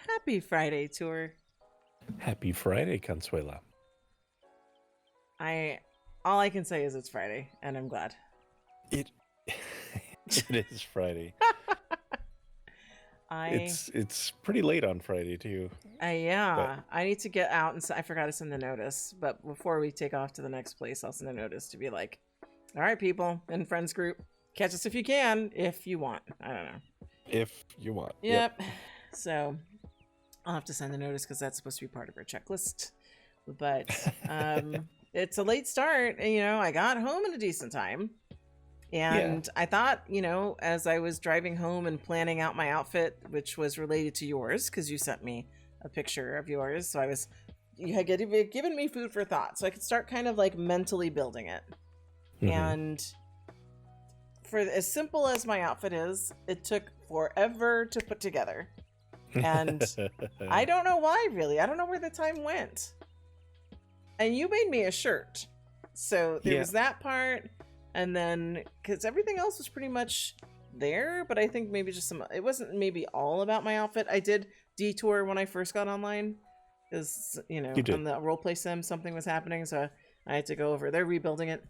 Happy Friday, tour. Happy Friday, Consuela. All I can say is it's Friday, and I'm glad. It is Friday. It's pretty late on Friday too. Yeah. I need to get out and I forgot to send the notice, but before we take off to the next place, I'll send a notice to be like, all right, people in friends group, catch us if you can, if you want. I don't know. If you want. Yep. So I'll have to send the notice because that's supposed to be part of our checklist. But it's a late start, and I got home in a decent time. And I thought, as I was driving home and planning out my outfit, which was related to yours, because you sent me a picture of yours. So you had given me food for thought. So I could start kind of like mentally building it. Mm-hmm. And for as simple as my outfit is, it took forever to put together. And I don't know why, really. I don't know where the time went. And you made me a shirt. So there was that part. And then, because everything else was pretty much there, but I think maybe just it wasn't maybe all about my outfit. I did detour when I first got online, because, on the roleplay sim, something was happening, so I had to go over. They're rebuilding it.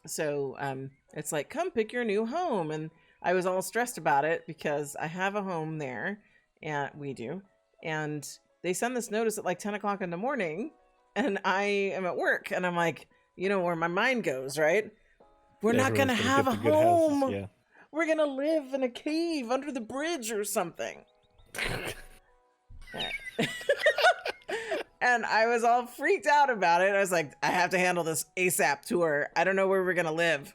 So it's like, come pick your new home. And I was all stressed about it because I have a home there, and we do. And they send this notice at like 10 o'clock in the morning, and I am at work, and I'm like, where my mind goes, right? We're not going to have a home. Houses, yeah. We're going to live in a cave under the bridge or something. And I was all freaked out about it. I was like, I have to handle this ASAP tour. I don't know where we're going to live.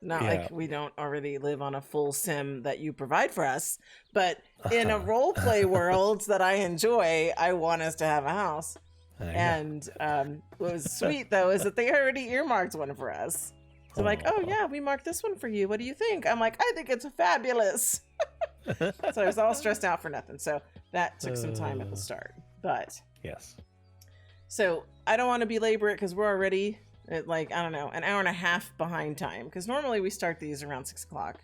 Not like we don't already live on a full sim that you provide for us. But in a role play world that I enjoy, I want us to have a house. And what was sweet, though, is that they already earmarked one for us. So like, oh yeah, we marked this one for you. What do you think? I'm like, I think it's fabulous. So I was all stressed out for nothing. So that took some time at the start. But yes. So I don't want to belabor it because we're already at like, I don't know, an hour and a half behind time. Because normally we start these around 6 o'clock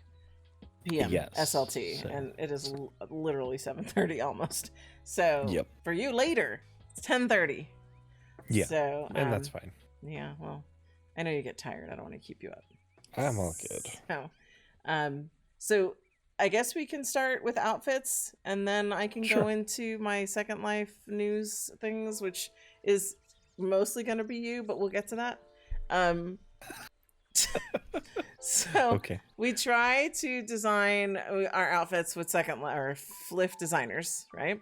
p.m. SLT. So. And it is literally 7:30 almost. So for you later, it's 10:30. Yeah. So, and that's fine. Yeah, well. I know you get tired. I don't want to keep you up. I'm all good. So I guess we can start with outfits, and then I can go into my Second Life news things, which is mostly going to be you, but we'll get to that. So we try to design our outfits with Second Life or FLF designers, right?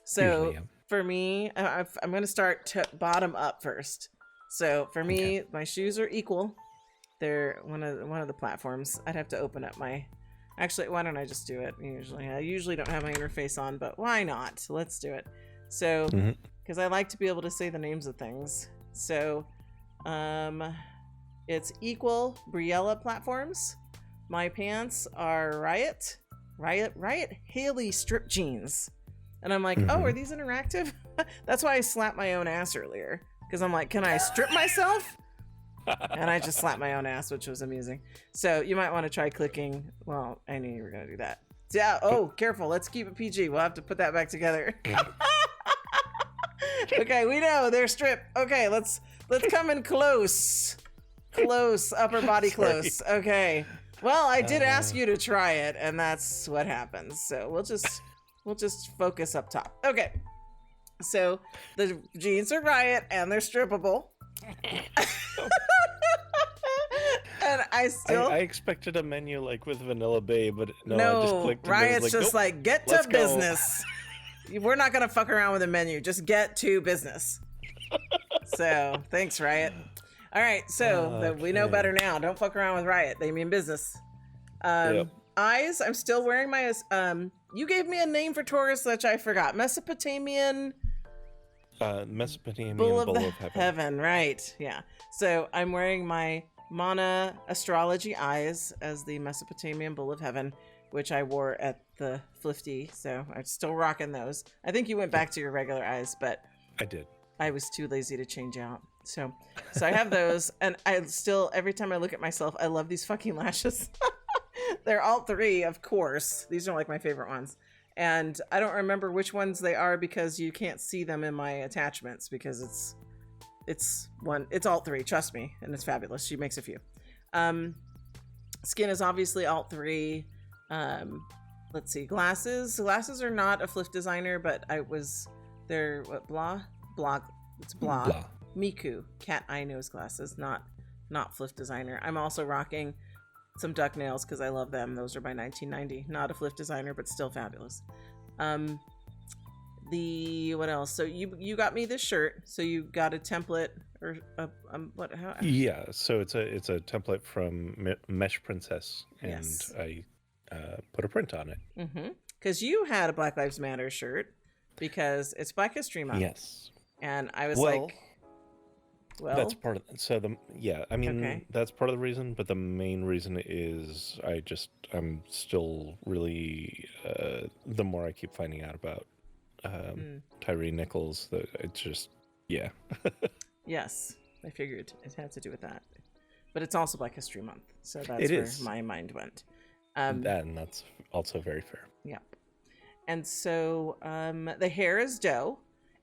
So for me, I'm going to start bottom up first. So for me, my shoes are equal. They're one of the platforms. I'd have to open up actually, why don't I just do it? I usually don't have my interface on, but why not? Let's do it. So, because I like to be able to say the names of things. So, it's equal Briella platforms. My pants are Riot Haley strip jeans. And I'm like, oh, are these interactive? That's why I slapped my own ass earlier. Because I'm like, can I strip myself? And I just slapped my own ass, which was amusing. So you might want to try clicking. Well, I knew you were going to do that. Yeah. Oh, careful. Let's keep it PG. We'll have to put that back together. Okay, we know they're stripped. Okay, let's come in close. Close, upper body close. Okay. Well, I did ask you to try it, and that's what happens. So we'll just focus up top. Okay. So the jeans are Riot and they're strippable. And I expected a menu like with Vanilla Bay, but no, I just clicked. Riot's just like, get to business. We're not gonna fuck around with a menu. Just get to business. So thanks, Riot. All right, so we know better now. Don't fuck around with Riot. They mean business. Eyes. I'm still wearing my. You gave me a name for Taurus, which I forgot. Mesopotamian Bull of Heaven. Right? Yeah. So I'm wearing my Mana astrology eyes as the Mesopotamian Bull of Heaven, which I wore at the FLFty. So I'm still rocking those. I think you went back to your regular eyes, but I did. I was too lazy to change out. So I have those, and I still, every time I look at myself, I love these fucking lashes. They're all 3, of course. These are like my favorite ones. And I don't remember which ones they are because you can't see them in my attachments because it's alt 3, trust me, and it's fabulous. She makes a few. Skin is obviously alt 3. Let's see, glasses are not a FLF designer, but they're what, it's blah. Miku, cat eye nose glasses, not FLF designer. I'm also rocking some duck nails because I love them. Those are by 1990. Not a FLF designer, but still fabulous. What else? So you got me this shirt. So you got a template or what? How? Yeah. So it's a template from Mesh Princess, and Yes. I put a print on it. Mm-hmm. Because you had a Black Lives Matter shirt because it's Black History Month. Yes. And I was well, that's part of Okay. that's part of the reason, but the main reason is I'm still really the more I keep finding out about Tyree Nichols, that it's just Yes, I figured it had to do with that, but it's also Black History Month, so that's It where is. my mind went. And that's also very fair. Yeah, and so the hair is dough.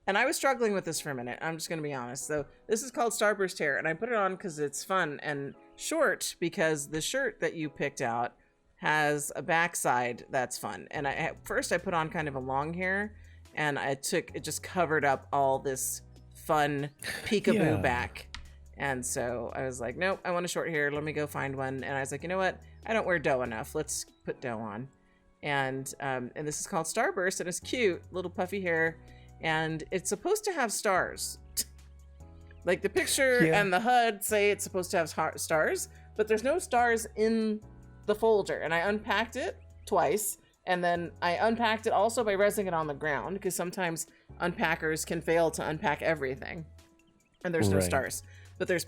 And I was struggling with this for a minute. I'm just going to be honest. So this is called Starburst hair, and I put it on because it's fun, and short because the shirt that you picked out has a backside that's fun. And at first I put on kind of a long hair, and it just covered up all this fun peekaboo back. And so I was like, nope, I want a short hair. Let me go find one. And I was like, you know what? I don't wear dough enough. Let's put dough on. And this is called Starburst, and it's cute, little puffy hair. And it's supposed to have stars. Like the picture and the HUD say it's supposed to have stars, but there's no stars in the folder. And I unpacked it twice, and then I unpacked it also by resting it on the ground, because sometimes unpackers can fail to unpack everything, and there's no stars. But there's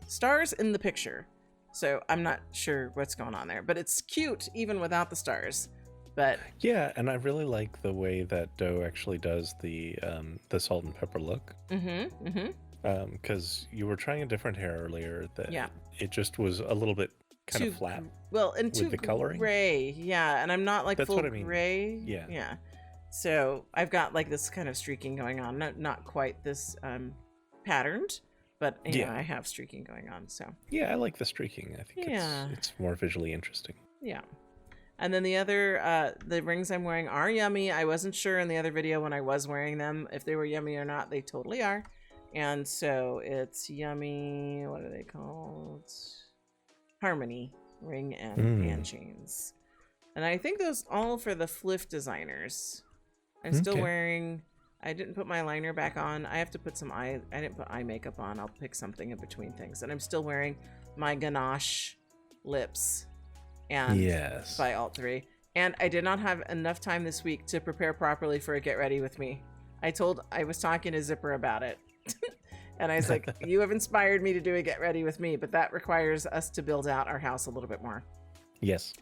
stars in the picture, so I'm not sure what's going on there. But it's cute even without the stars. But yeah, and I really like the way that Doe actually does the salt and pepper look. Because you were trying a different hair earlier that it just was a little bit kind of flat. Well, and too the coloring. Gray, and I'm not like That's full what I mean. gray. Yeah. So I've got like this kind of streaking going on, not quite this patterned, but I have streaking going on. So yeah, I like the streaking. I think it's more visually interesting. Yeah. And then the other, the rings I'm wearing are yummy. I wasn't sure in the other video when I was wearing them if they were yummy or not. They totally are. And so it's yummy. What are they called? Harmony ring and hand chains. And I think those all for the FLF designers. I'm still wearing, I didn't put my liner back on. I have to put I didn't put eye makeup on. I'll pick something in between things. And I'm still wearing my ganache lips. And by alt 3. And I did not have enough time this week to prepare properly for a get ready with me. I was talking to Zipper about it. And I was like, you have inspired me to do a get ready with me, but that requires us to build out our house a little bit more. Yes.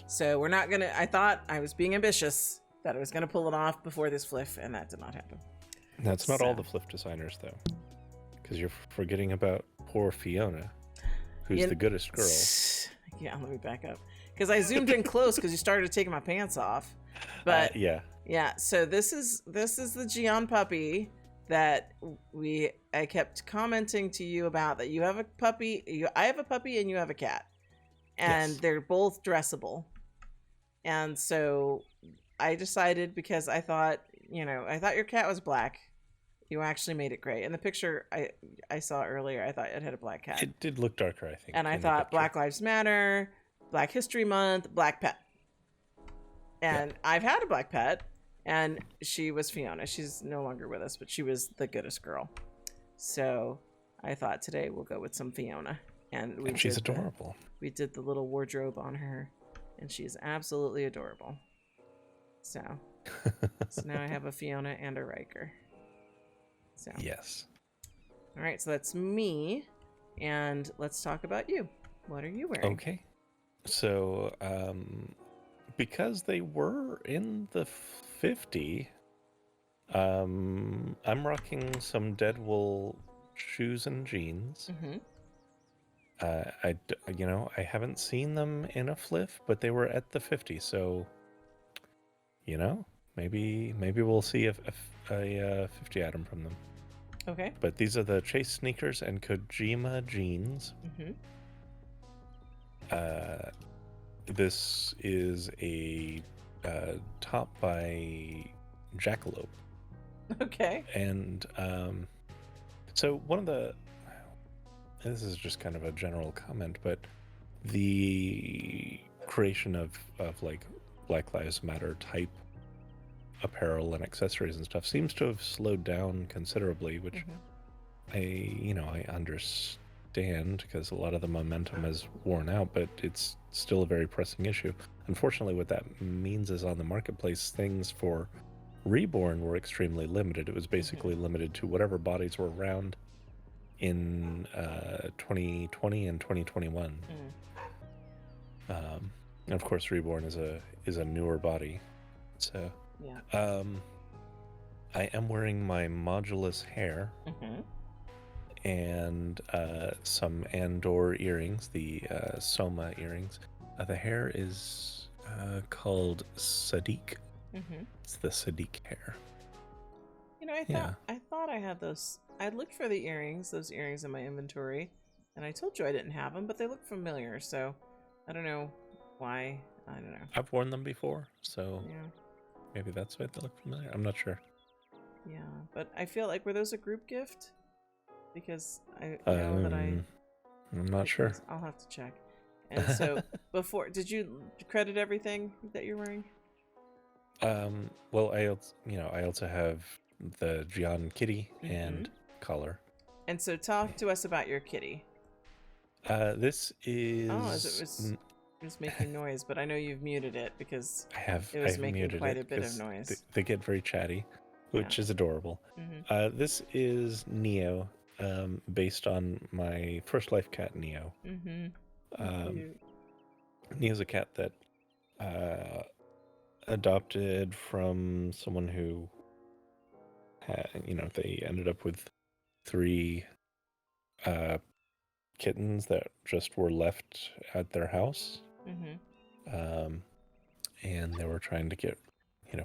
So we're not gonna, I thought I was being ambitious, that I was gonna pull it off before this FLF, and that did not happen. That's not all the FLF designers though. Because you're forgetting about poor Fiona, who's the goodest girl. Yeah, let me back up. Because I zoomed in close because you started taking my pants off. But so this is the Jian puppy that I kept commenting to you about, that you have a puppy, I have a puppy and you have a cat. And they're both dressable. And so I decided, because I thought your cat was black. You actually made it gray. In the picture I saw earlier, I thought it had a black cat. It did look darker, I think. And I thought Black Lives Matter, Black History Month, black pet. And I've had a black pet, and she was Fiona. She's no longer with us, but she was the goodest girl. So I thought today we'll go with some Fiona. And she's adorable. We did the little wardrobe on her, and she's absolutely adorable. So now I have a Fiona and a Riker. So yes. All right, so that's me, and let's talk about you. What are you wearing? Okay. So, because they were in the 50, I'm rocking some dead wool shoes and jeans. I haven't seen them in a FLF, but they were at the 50, so maybe we'll see a 50 atom from them. Okay. But these are the Chase sneakers and Kojima jeans. This is a top by Jackalope. Okay. And so this is just kind of a general comment, but the creation of like Black Lives Matter type apparel and accessories and stuff seems to have slowed down considerably, which I understand, because a lot of the momentum has worn out, but it's still a very pressing issue. Unfortunately, what that means is on the marketplace, things for Reborn were extremely limited. It was basically limited to whatever bodies were around in 2020 and 2021. And of course, Reborn is a newer body. So I am wearing my modulus hair and some Andor earrings, the Soma earrings. The hair is called Sadiq. It's the Sadiq hair. I thought I had those. I looked for those earrings in my inventory, and I told you I didn't have them, but they look familiar, so I don't know why. I don't know. I've worn them before, so maybe that's why they look familiar. I'm not sure. Yeah, but I feel like, were those a group gift? Because I know that I'm not sure. I'll have to check. And so, did you credit everything that you're wearing? Well, I also have the Jian kitty and collar. And so, talk to us about your kitty. This is. Oh, it was making noise, but I know you've muted it because it was making quite a bit of noise. They get very chatty, which is adorable. This is Neo, based on my first life cat, Neo. Neo's a cat that adopted from someone who they ended up with 3 kittens that just were left at their house. And they were trying to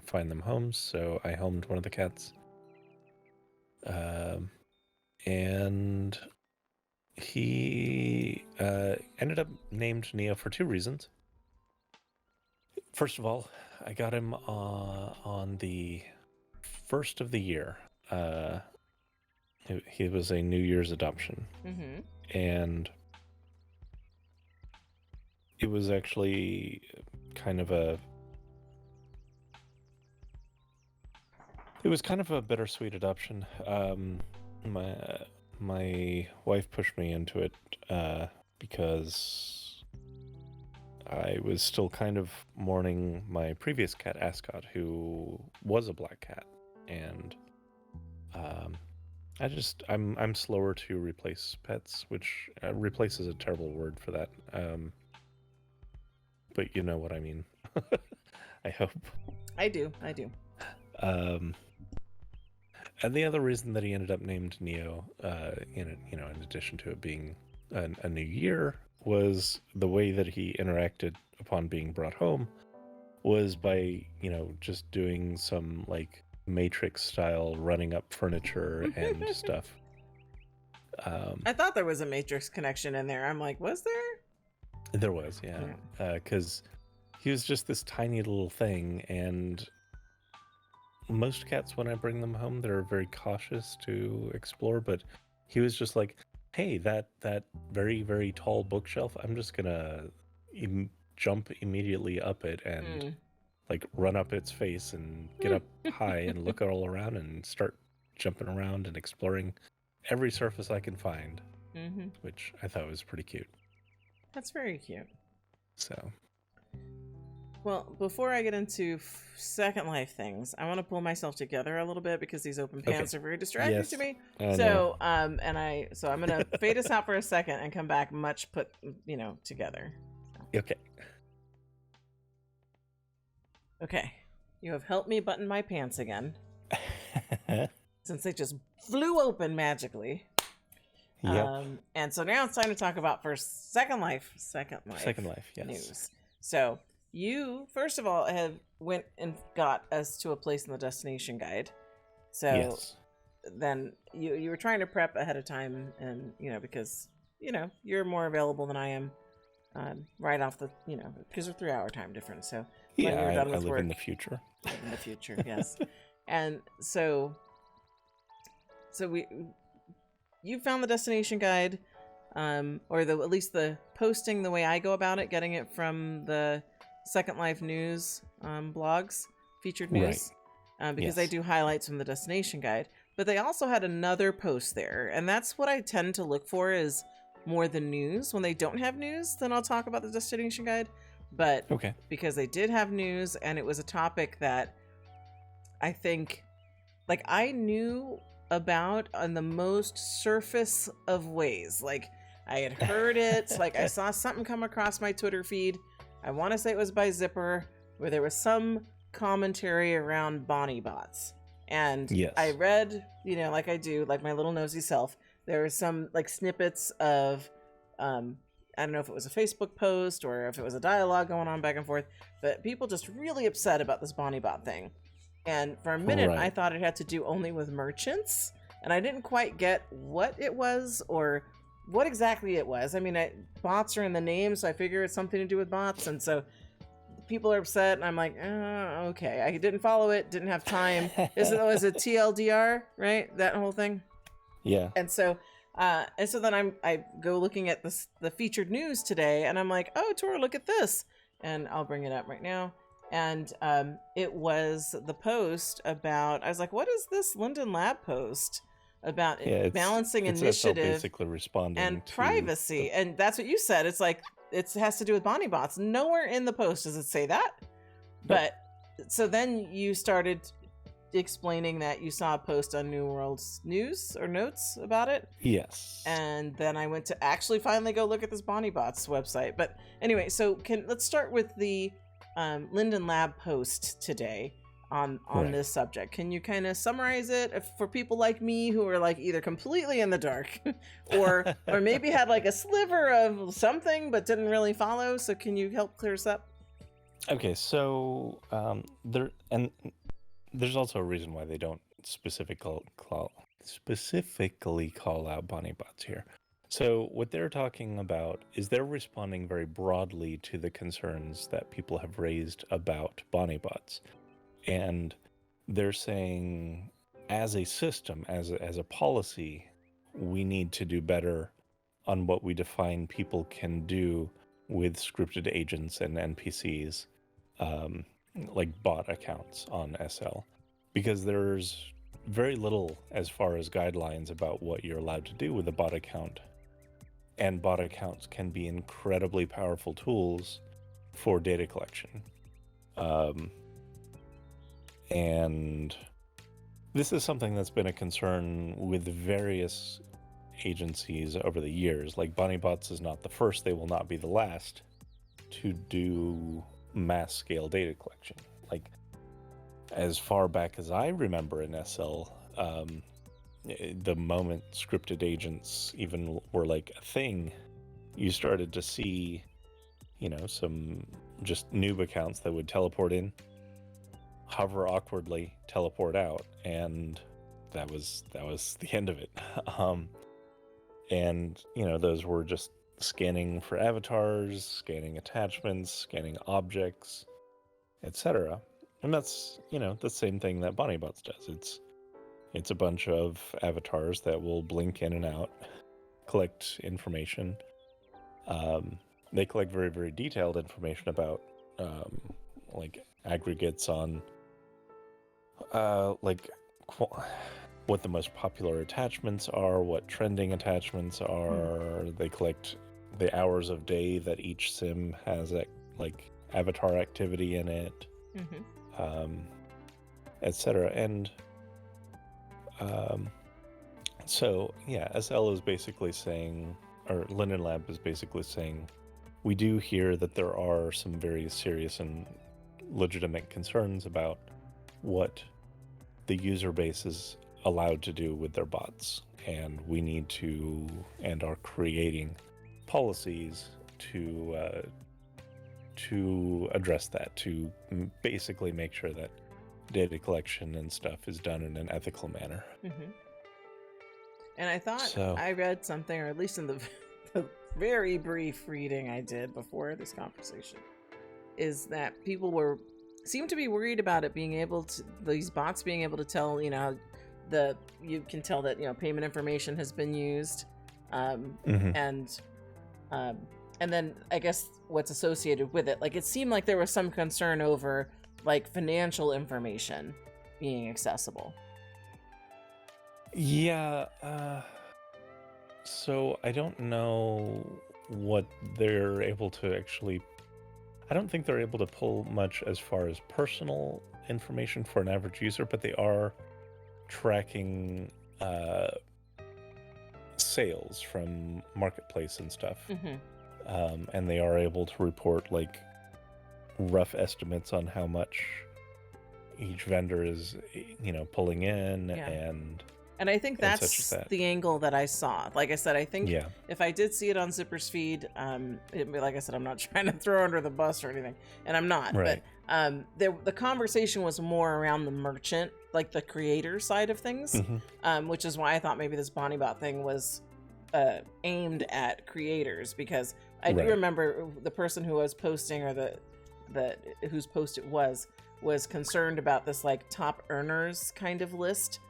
find them homes, so I homed one of the cats. And he ended up named Neo for 2 reasons. First of all, I got him on the first of the year. He was a New Year's adoption. And it was actually kind of a bittersweet adoption. My wife pushed me into it because I was still kind of mourning my previous cat, Ascot, who was a black cat, and I'm slower to replace pets, which replace is a terrible word for that. But you know what I mean. I hope. I do. And the other reason that he ended up named Neo, in addition to it being a new year, was the way that he interacted upon being brought home was by, just doing some like Matrix style running up furniture and stuff. I thought there was a Matrix connection in there. I'm like, was there? There was, yeah. Because he was just this tiny little thing, and most cats, when I bring them home, they're very cautious to explore, but he was just like, hey, that very, very tall bookshelf, I'm just gonna jump immediately up it and like run up its face and get up high and look all around and start jumping around and exploring every surface I can find, which I thought was pretty cute. That's very cute. So, well, before I get into Second Life things, I want to pull myself together a little bit because these open pants are very distracting to me. So, I'm gonna fade us out for a second and come back much put together. Okay. Okay, you have helped me button my pants again, since they just flew open magically. Yep. And so now it's time to talk about Second Life yes. news. So you, first of all, went and got us to a place in the destination guide. So Yes. then you were trying to prep ahead of time, and because you're more available than I am, right off the because we're 3-hour time difference. So when Yeah, you're done I with live work, in the future. in the future, yes. And so you found the destination guide, or at least the posting, the way I go about it, getting it from the Second Life news blogs, featured news, because they Yes. do highlights from the destination guide. But they also had another post there, and that's what I tend to look for, is more the news. When they don't have news, then I'll talk about the destination guide. But Okay. because they did have news, and it was a topic that I think, like, I knew about on the most surface of ways. Like, I had heard it, like I saw something come across my Twitter feed. I want to say it was by Zipper, where there was some commentary around Bonnie bots. And Yes. I read, like I do, like my little nosy self, there were some like snippets of, I don't know if it was a Facebook post or if it was a dialogue going on back and forth, but people just really upset about this Bonnie bot thing. And for a minute, I Right. thought it had to do only with merchants, and I didn't quite get what it was or what exactly it was. I mean, bots are in the name, so I figure it's something to do with bots, and so people are upset, and I'm like, okay. I didn't follow it, didn't have time. Was it TLDR, right? That whole thing? Yeah. And so then I go looking at the featured news today, and I'm like, oh, Tora, look at this. And I'll bring it up right now. And it was the post about, I was like, what is this Linden Lab post about balancing it's initiative basically responding and to privacy? And that's what you said. It's like, it has to do with Bonnie bots. Nowhere in the post does it say that. But so then you started explaining that you saw a post on New World's news or notes about it. Yes. And then I went to actually finally go look at this Bonnie bots website. But anyway, so let's start with the Linden Lab post today on Right. this subject. Can you kind of summarize it for people like me who are like either completely in the dark or maybe had like a sliver of something but didn't really follow? So can you help clear us up? Okay, so there's also a reason why they don't specifically call out Bonnie bots here. So what they're talking about is they're responding very broadly to the concerns that people have raised about Bonnie bots. And they're saying, as a system, as a policy, we need to do better on what we define people can do with scripted agents and NPCs, like bot accounts on SL. Because there's very little as far as guidelines about what you're allowed to do with a bot account. And bot accounts can be incredibly powerful tools for data collection. And this is something that's been a concern with various agencies over the years. Like, Bonnie bots is not the first, they will not be the last to do mass scale data collection. Like, as far back as I remember in SL, the moment scripted agents even were like a thing, you started to see, some just noob accounts that would teleport in, hover awkwardly, teleport out, and that was the end of it. And those were just scanning for avatars, scanning attachments, scanning objects, etc. And that's the same thing that Bonnie bots does. It's a bunch of avatars that will blink in and out, collect information. They collect very, very detailed information about like aggregates on what the most popular attachments are, what trending attachments are. They collect the hours of day that each sim has avatar activity in it, etc. And so yeah, SL is basically saying, or Linden Lab is basically saying, we do hear that there are some very serious and legitimate concerns about what the user base is allowed to do with their bots, and we need to and are creating policies to to address that, to basically make sure that data collection and stuff is done in an ethical manner. Mm-hmm. And I thought So, I read something, or at least in the very brief reading I did before this conversation, is that people seem to be worried about it being able to, these bots being able to tell, you can tell that, payment information has been used. And then I guess what's associated with it, like it seemed like there was some concern over like financial information being accessible. yeah, so I don't know what they're able to actually. I don't think they're able to pull much as far as personal information for an average user, but they are tracking sales from marketplace and stuff. And they are able to report like rough estimates on how much each vendor is, pulling in. And I think that's the angle that I saw. Like I said, I think if I did see it on Zipper's feed, like I said, I'm not trying to throw under the bus or anything, and I'm not. Right. But the conversation was more around the merchant, like the creator side of things, which is why I thought maybe this BonnieBot thing was aimed at creators, because I do remember the person who was posting, or whose post it was concerned about this like top earners kind of list.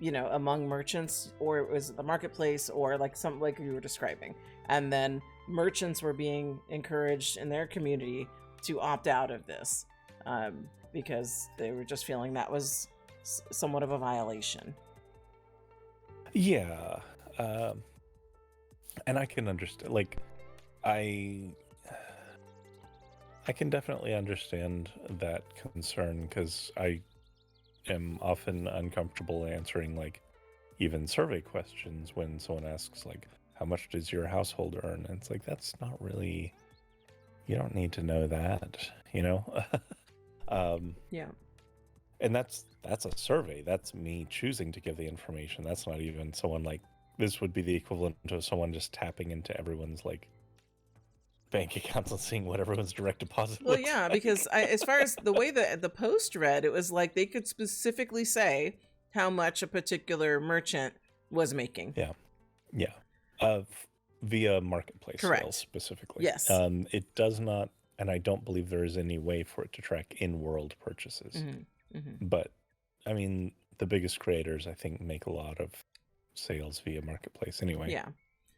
Among merchants, or it was the marketplace, or like something like you were describing. And then merchants were being encouraged in their community to opt out of this because they were just feeling that was somewhat of a violation. Yeah. And I can understand, like, I can definitely understand that concern, because I am often uncomfortable answering like even survey questions when someone asks like, how much does your household earn? And it's like, that's not really, you don't need to know that, and that's a survey. That's me choosing to give the information. That's not even someone like, this would be the equivalent to someone just tapping into everyone's like bank accounts and seeing what everyone's direct deposit looks like. Because as far as the way that the post read, it was like they could specifically say how much a particular merchant was making. Via marketplace sales specifically. Yes. It does not, and I don't believe there is any way for it to track in-world purchases. But I mean, the biggest creators I think make a lot of sales via marketplace anyway. Yeah.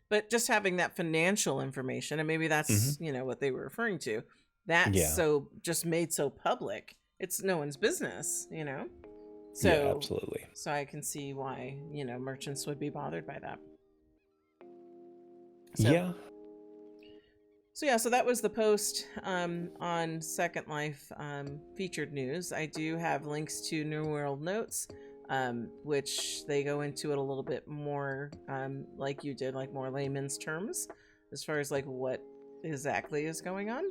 But just having that financial information, and maybe that's, what they were referring to, that's so just made so public, it's no one's business, So, yeah, absolutely. So I can see why, merchants would be bothered by that. So that was the post on Second Life featured news. I do have links to New World Notes, which they go into it a little bit more like you did, like more layman's terms as far as like what exactly is going on.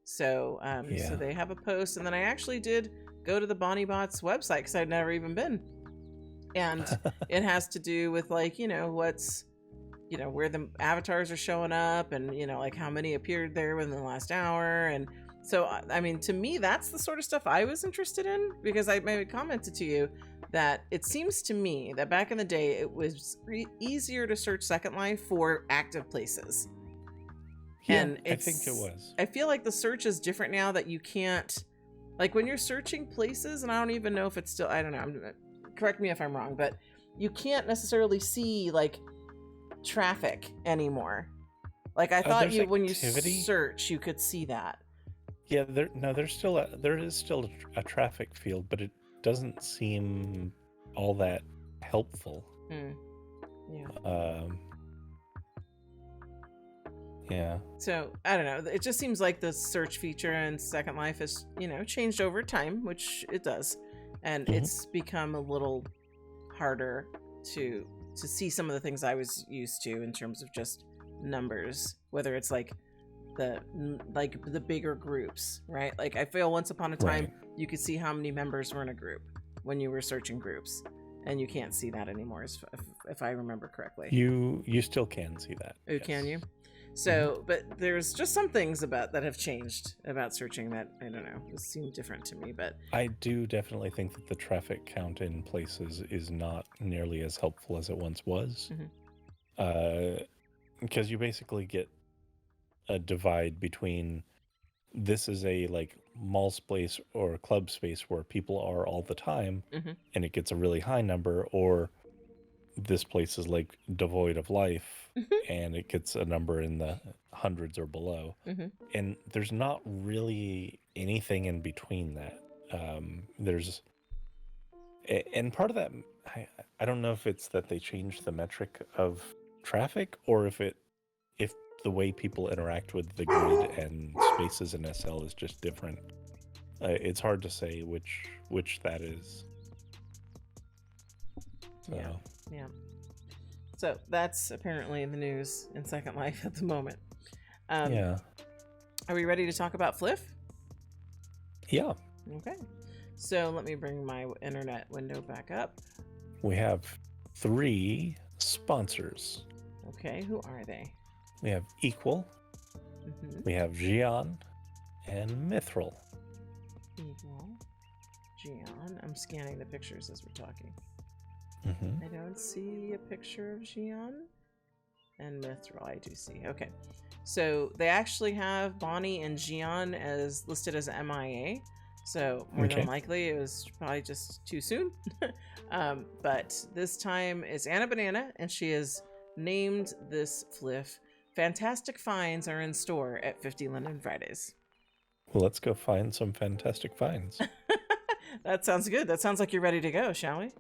So so they have a post, and then I actually did go to the BonnieBot's website because I'd never even been, and it has to do with like what's where the avatars are showing up, and like how many appeared there within the last hour. And so I mean, to me, that's the sort of stuff I was interested in, because I maybe commented to you that it seems to me that back in the day it was easier to search Second Life for active places. And I think it was. I feel like the search is different now, that you can't, like when you're searching places, and I don't even know if it's still, I don't know, correct me if I'm wrong, but you can't necessarily see like traffic anymore. Like I thought when you search you could see that. Yeah, there is still a traffic field, but it doesn't seem all that helpful. So I don't know, it just seems like the search feature in Second Life has changed over time, which it does, and it's become a little harder to see some of the things I was used to in terms of just numbers, whether it's like the bigger groups, right? Like I feel once upon a time you could see how many members were in a group when you were searching groups, and you can't see that anymore, if I remember correctly. You still can see that. Oh, yes. Can you? So, but there's just some things about that have changed about searching that I don't know, it seemed different to me. But I do definitely think that the traffic count in places is not nearly as helpful as it once was. Because you basically get a divide between this is a like mall space or club space where people are all the time, and it gets a really high number, or this place is like devoid of life and it gets a number in the hundreds or below. And there's not really anything in between that. And part of that, I don't know if it's that they changed the metric of traffic, or if the way people interact with the grid and spaces in SL is just different. It's hard to say which that is. So. Yeah. So that's apparently in the news in Second Life at the moment. Yeah. Are we ready to talk about FLF? Yeah. Okay. So let me bring my internet window back up. We have 3 sponsors. Okay, who are they? We have Equal, we have Jian, and Mithral. Equal, Jian. I'm scanning the pictures as we're talking. I don't see a picture of Jian. And Mithral, I do see. Okay. So they actually have Bonnie and Jian as listed as MIA. So more than likely it was probably just too soon. But this time it's Anna Banana, and she has named this FLF Fantastic Finds are in store at 50 Linden Fridays. Well, let's go find some fantastic finds. That sounds good. That sounds like you're ready to go, shall we?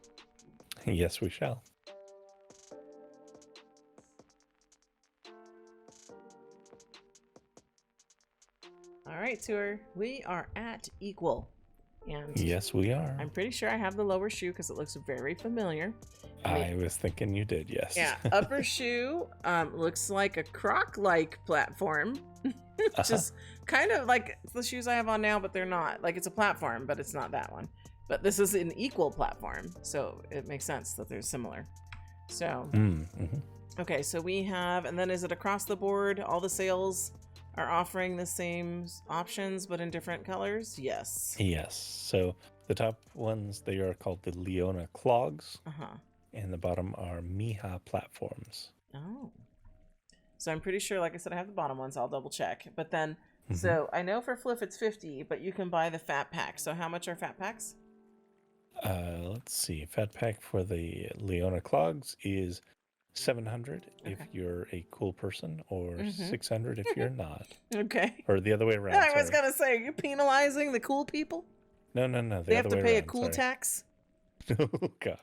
Yes, we shall. All right, tour. We are at Equal. And yes, we are. I'm pretty sure I have the lower shoe because it looks very familiar. I was thinking you did, yes. Yeah, upper shoe looks like a croc-like platform, which is kind of like the shoes I have on now, but they're not. Like, it's a platform, but it's not that one. But this is an Equal platform, so it makes sense that they're similar. So, okay, so we have, and then is it across the board? All the sales are offering the same options, but in different colors? Yes. Yes. So the top ones, they are called the Leona clogs. And the bottom are Miha platforms. Oh. So I'm pretty sure, like I said, I have the bottom ones. I'll double check. But then, so I know for FLF it's 50, but you can buy the fat pack. So how much are fat packs? Let's see. Fat pack for the Leona clogs is 700 if you're a cool person, or 600 if you're not. Okay. Or the other way around. I was gonna say, are you penalizing the cool people? No. They have to pay a cool tax? Oh gosh.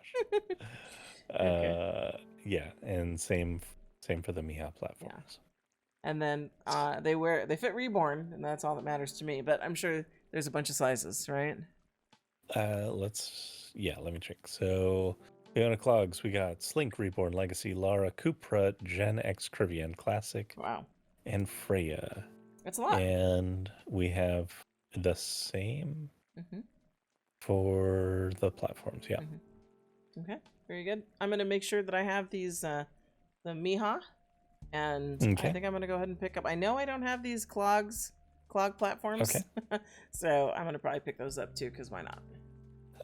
Yeah, and same for the Miha platforms. Yeah. And then they fit Reborn, and that's all that matters to me. But I'm sure there's a bunch of sizes, right? Let me check. So Leona clogs, we got Slink, Reborn, Legacy, Lara, Cupra, Gen X, Curvy, Classic. Wow. And Freya. That's a lot. And we have the same for the platforms. Yeah. Okay. Very good. I'm going to make sure that I have these, the Miha. And I think I'm going to go ahead and pick up. I know I don't have these clog platforms. Okay. So I'm going to probably pick those up too, because why not?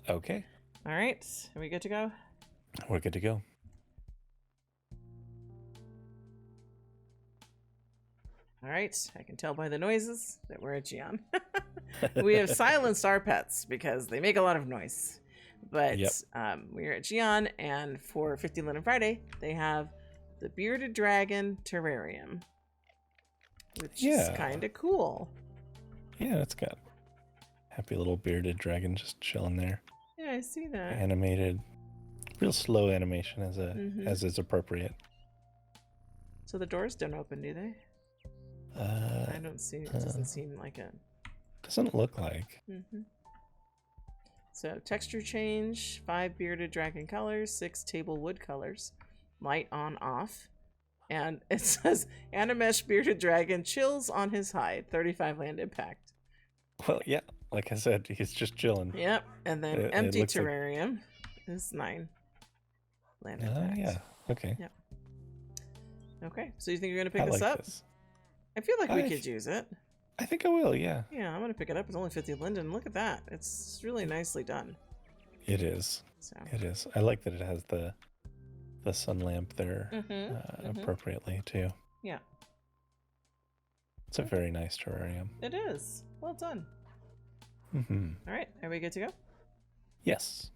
Okay. All right. Are we good to go? We're good to go. All right. I can tell by the noises that we're at Jian. We have silenced our pets because they make a lot of noise. But we're at Jian, and for 50 Linden Friday, they have the Bearded Dragon Terrarium, which is kind of cool. Yeah, it's got happy little bearded dragon just chilling there. Yeah, I see that. Animated, real slow animation as is appropriate. So the doors don't open, do they? I don't see. It doesn't seem like it. Doesn't look like. So texture change, 5 bearded dragon colors, 6 table wood colors, light on off, and it says Animesh bearded dragon chills on his hide, 35 land impact. Well, yeah, like I said, he's just chilling. Yep, and then empty terrarium is 9 land impact. Yeah, okay. Yep. Okay, so you think you're gonna pick this up? I feel like we could use it. I think I will, yeah. Yeah, I'm gonna pick it up. It's only 50 Linden. Look at that. It's really nicely done. It is. So. It is. I like that it has the sun lamp there appropriately too. Yeah. It's a very nice terrarium. It is. Well done. Mm-hmm. All right, are we good to go? Yes.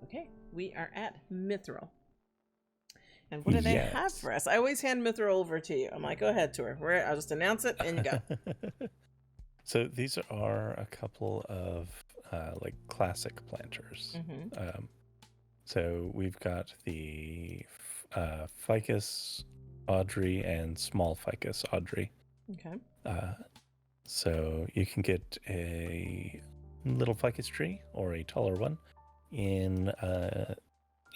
Okay, we are at Mithral. And what do they have for us? I always hand Mithral over to you. I'm like, go ahead, tour. I'll just announce it and you go. So these are a couple of like classic planters. So we've got the ficus Audrey and small ficus Audrey. Okay. So you can get a little ficus tree or a taller one in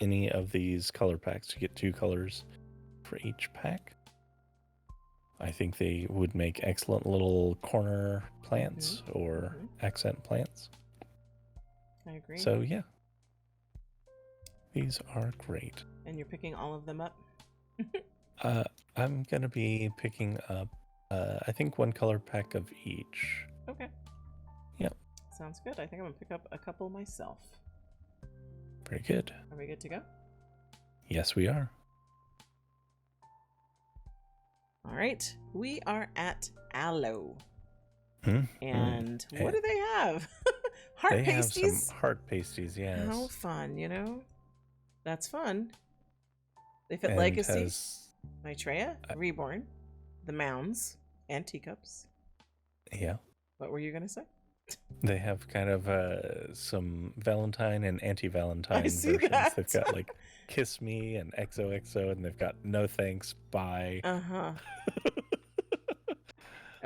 any of these color packs. You get 2 colors for each pack. I think they would make excellent little corner plants or accent plants. I agree. So yeah, these are great. And you're picking all of them up? I'm gonna be picking up I think 1 color pack of each. Okay. Yep. Sounds good. I think I'm gonna pick up a couple myself. Very good. Are we good to go? Yes, we are. All right. We are at Aloe. And Hey. what do they have? Heart pasties? Have some heart pasties, yes. How fun, you know? That's fun. They fit And Legacy, has, Maitreya, Reborn, the Mounds, and Teacups. Yeah. What were you going to say? They have kind of some Valentine and anti-Valentine versions. That. They've got like Kiss Me and XOXO, and they've got No Thanks, Bye.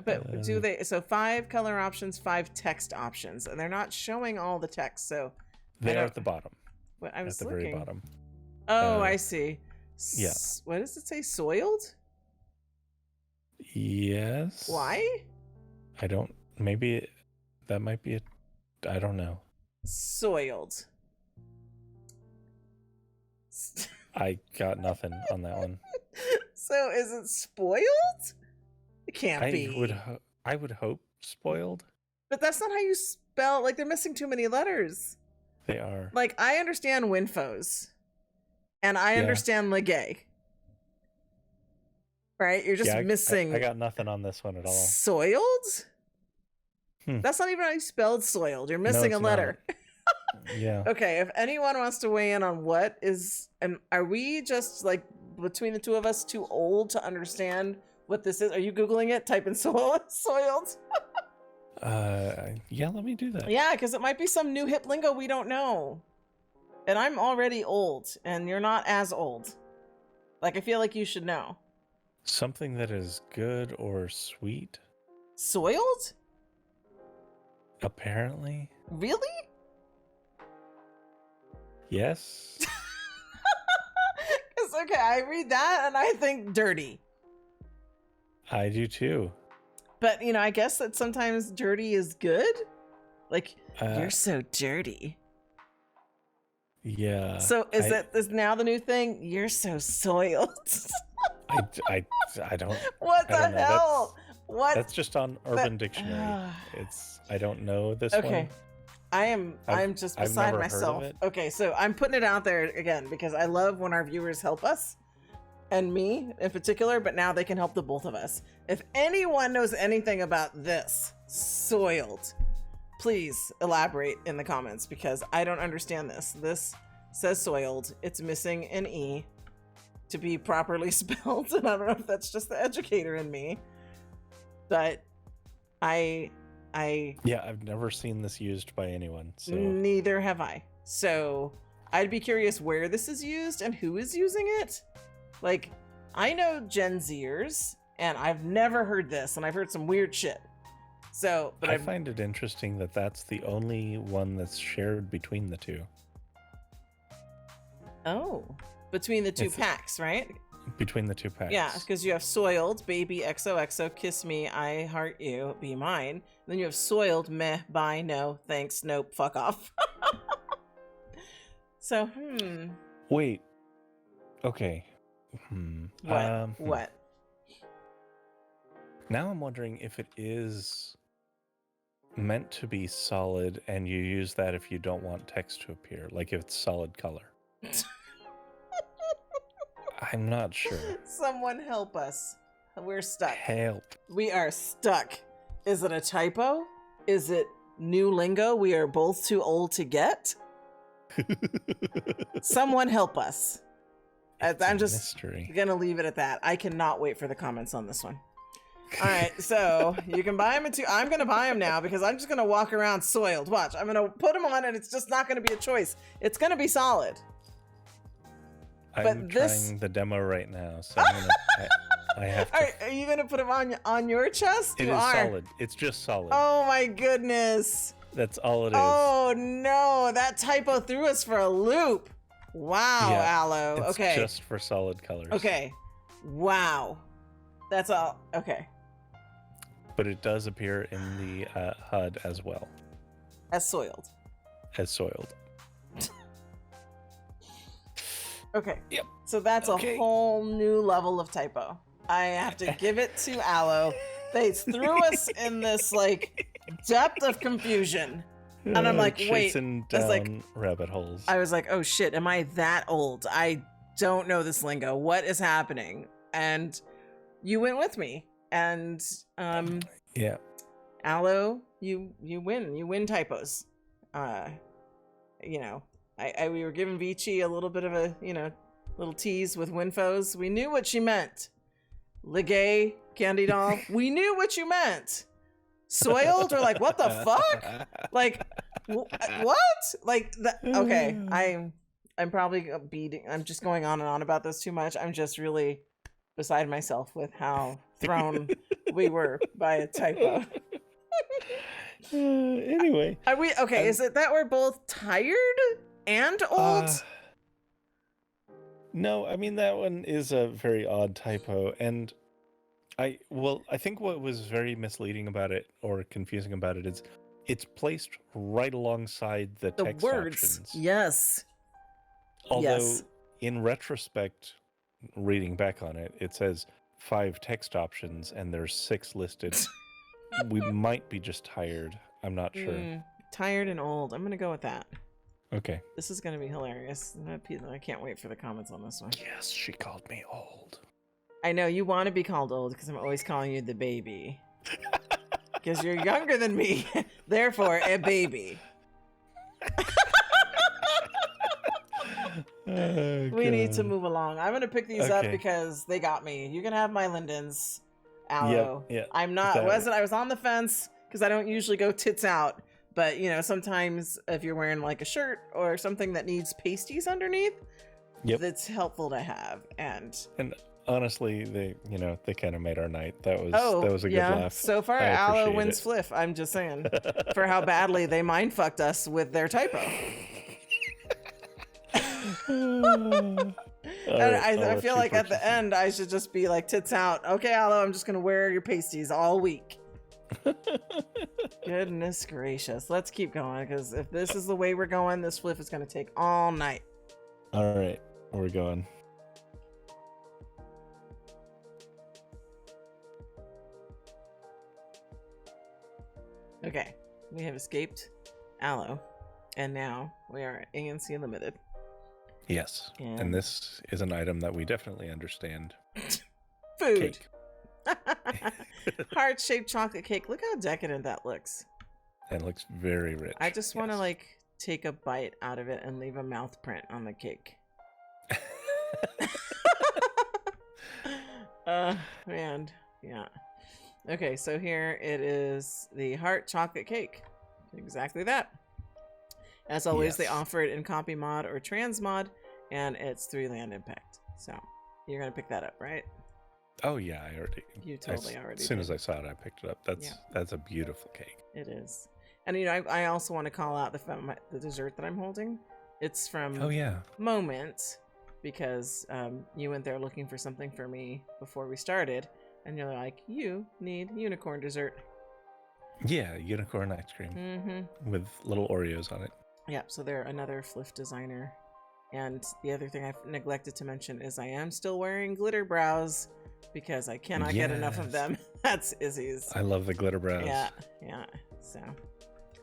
But do they? So 5 color options, 5 text options, and they're not showing all the text. So they are at the bottom. What I was at the looking. very bottom. Oh, I see. Yeah. What does it say? Soiled? Yes. Why? I don't. Maybe that might be I don't know. Soiled. I got nothing on that one. So is it spoiled? It can't be. I would hope spoiled. But that's not how you spell. Like, they're missing too many letters. They are. Like, I understand Winfos. And I understand Legay. Right? You're just missing. I got nothing on this one at all. Soiled? That's not even how you spelled soiled. You're missing a letter. Yeah. Okay, if anyone wants to weigh in on what is, and are we just like between the two of us too old to understand what this is? Are you Googling it? Type in soiled. Yeah, let me do that. Yeah, because it might be some new hip lingo we don't know. And I'm already old, and you're not as old. Like, I feel like you should know. Something that is good or sweet? Soiled? Apparently. Really? Yes. Because, okay, I read that and I think dirty. I do too. But, you know, I guess that sometimes dirty is good. Like, you're so dirty. Yeah. So is now the new thing? You're so soiled. I don't. What the hell? That's just on Urban Dictionary. I don't know this one. Okay. I'm just beside myself. Okay, so I'm putting it out there again because I love when our viewers help us, and me in particular, but now they can help the both of us. If anyone knows anything about this, soiled, please elaborate in the comments because I don't understand this. This says soiled. It's missing an E to be properly spelled, and I don't know if that's just the educator in me, but yeah, I've never seen this used by anyone. So neither have I. So I'd be curious where this is used and who is using it. Like, I know Gen Zers, and I've never heard this, and I've heard some weird shit. So, but I find it interesting that that's the only one that's shared between the two. Oh, between the two packs, right? Between the two packs. Yeah, because you have soiled, baby, XOXO, kiss me, I heart you, be mine. Then you have soiled, meh, bye, no, thanks, nope, fuck off. So, Wait. Okay. What? Now I'm wondering if it is meant to be solid and you use that if you don't want text to appear, like if it's solid color. I'm not sure. Someone help us. We're stuck. Help. We are stuck. Is it a typo? Is it new lingo we are both too old to get? Someone help us. I'm just mystery. gonna leave it at that. I cannot wait for the comments on this one. All right, so you can buy them I'm gonna buy them now because I'm just gonna walk around soiled. Watch, I'm gonna put them on and it's just not gonna be a choice. It's gonna be solid. I'm trying the demo right now, so I have to. Are you gonna put them on your chest? It is solid. It's just solid. Oh my goodness. That's all it is. Oh no, that typo threw us for a loop. Wow, yeah, Aloe. It's okay. just for solid colors. Okay. Wow. That's all. Okay. But it does appear in the HUD as well. As soiled. As soiled. Okay. Yep. So that's a whole new level of typo. I have to give it to Aloe. They threw us in this like depth of confusion. And I'm like, wait. Chasing I was like, down rabbit holes. I was like, oh shit, am I that old? I don't know this lingo. What is happening? And you went with me. And yeah. Aloe, you win. You win typos. You know, we were giving Vici a little bit of a, little tease with Winfos. We knew what she meant. Legay, Candy Doll. We knew what you meant. Soiled? Or like, what the fuck? Like, what? Like, okay, I'm probably I'm just going on and on about this too much. I'm just really beside myself with how thrown we were by a typo. Anyway. Are we, okay, is it that we're both tired and old? No, I mean, that one is a very odd typo. And I think what was very misleading about it or confusing about it is it's placed right alongside the text words. options. Yes. Although in retrospect, reading back on it, it says 5 text options and there's 6 listed. We might be just tired. I'm not sure. Tired and old. I'm going to go with that. Okay. This is going to be hilarious. I can't wait for the comments on this one. Yes, she called me old. I know you want to be called old because I'm always calling you the baby. Because you're younger than me. Therefore, a baby. We need to move along. I'm going to pick these up because they got me. You can have my Lindens, Aloe. Yep. I was on the fence because I don't usually go tits out. But, sometimes if you're wearing like a shirt or something that needs pasties underneath, that's helpful to have. And honestly, they kind of made our night. That was a good laugh. So far, Aloe wins FLF. I'm just saying for how badly they mind fucked us with their typo. I feel like at the end, I should just be like, tits out. Okay, Aloe, I'm just going to wear your pasties all week. Goodness gracious. Let's keep going because if this is the way we're going, this FLF is going to take all night. All right, we're going. Okay, we have escaped Aloe, and now we are at ANC Limited. Yes, and this is an item that we definitely understand. Food. Cake. Heart-shaped chocolate cake. Look how decadent that looks. It looks very rich. I just want to like take a bite out of it and leave a mouth print on the cake. Man, yeah. Okay, so here it is, the heart chocolate cake. Exactly that. As always, they offer it in copy mod or trans mod, and it's 3 land impact. So you're gonna pick that up, right? Oh yeah, I already. You totally already. As soon as I saw it, I picked it up. That's a beautiful cake. It is, and I also want to call out the dessert that I'm holding. It's from Moment, because you went there looking for something for me before we started, and you're like, you need unicorn dessert. Yeah, unicorn ice cream with little Oreos on it. Yep. So they're another FLF designer And the other thing I've neglected to mention is I am still wearing glitter brows because I cannot get enough of Yes. them. That's Izzie's. I love the glitter brows. Yeah. So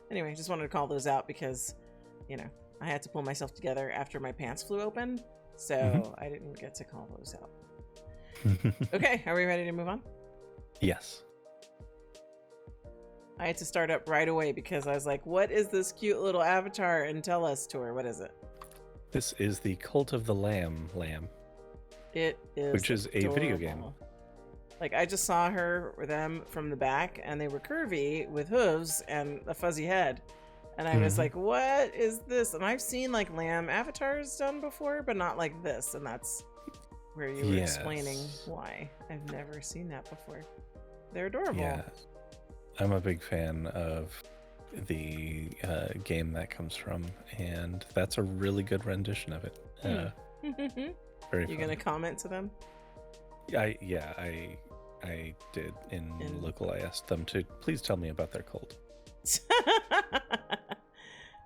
anyway, just wanted to call those out because, you know, I had to pull myself together after my pants flew open. So I didn't get to call those out. Okay, are we ready to move on? Yes. I had to start up right away because I was like, what is this cute little avatar and tell us tour? What is it? This is the Cult of the Lamb. It is Which is a video game. adorable. Like, I just saw her or them from the back and they were curvy with hooves and a fuzzy head. And I was like, what is this? And I've seen like lamb avatars done before, but not like this. And that's where you were explaining why. I've never seen that before. They're adorable. Yeah. I'm a big fan of the game that comes from, and that's a really good rendition of it. Very You fun. gonna comment to them? I did in local. I asked them to please tell me about their cult.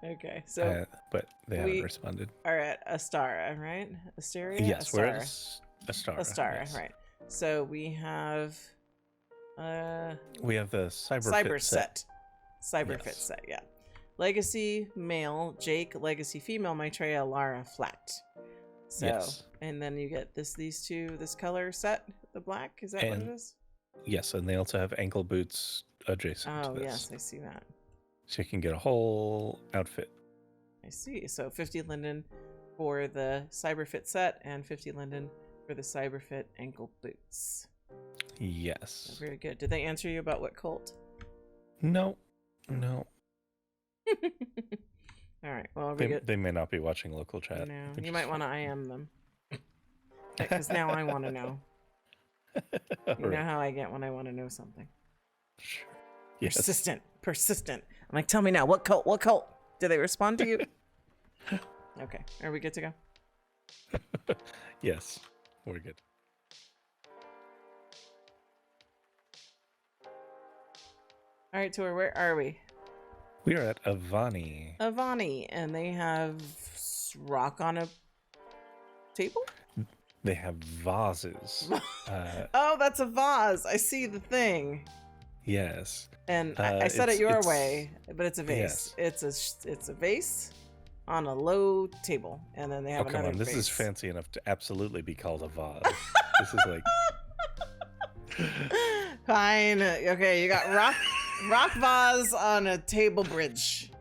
Okay, so but they haven't responded. Are at Astara, right? Asteria? Yes, Astara. we're at Astara. Astara, yes. right. So we have the Cyber set. Cyber fit Yes. set, yeah. Legacy male, Jake. Legacy female, Maitreya, Lara, flat. So, Yes. and then you get these two, this color set, the black. Is that what it is? Yes, and they also have ankle boots adjacent to Oh, this. yes, I see that. So you can get a whole outfit. I see. So 50 linden for the cyber fit set and 50 linden for the cyber fit ankle boots. Yes. Very good. Did they answer you about what cult? No. All right. Well, They may not be watching local chat. No, you might want to IM them. Because now I want to know. You know how I get when I want to know something. Sure. Yes. Persistent. I'm like, tell me now, what cult? Did they respond to you? Okay. Are we good to go? Yes, we're good. All right, Tor, where are we? We are at Avani. Avani, and they have rock on a table? They have vases. Oh, that's a vase. I see the thing. Yes. And I said it your way, but it's a vase. Yes. It's a vase on a low table, and then they have another This vase. is fancy enough to absolutely be called a vase. This is like... Fine. Okay, you got rock vase on a table bridge.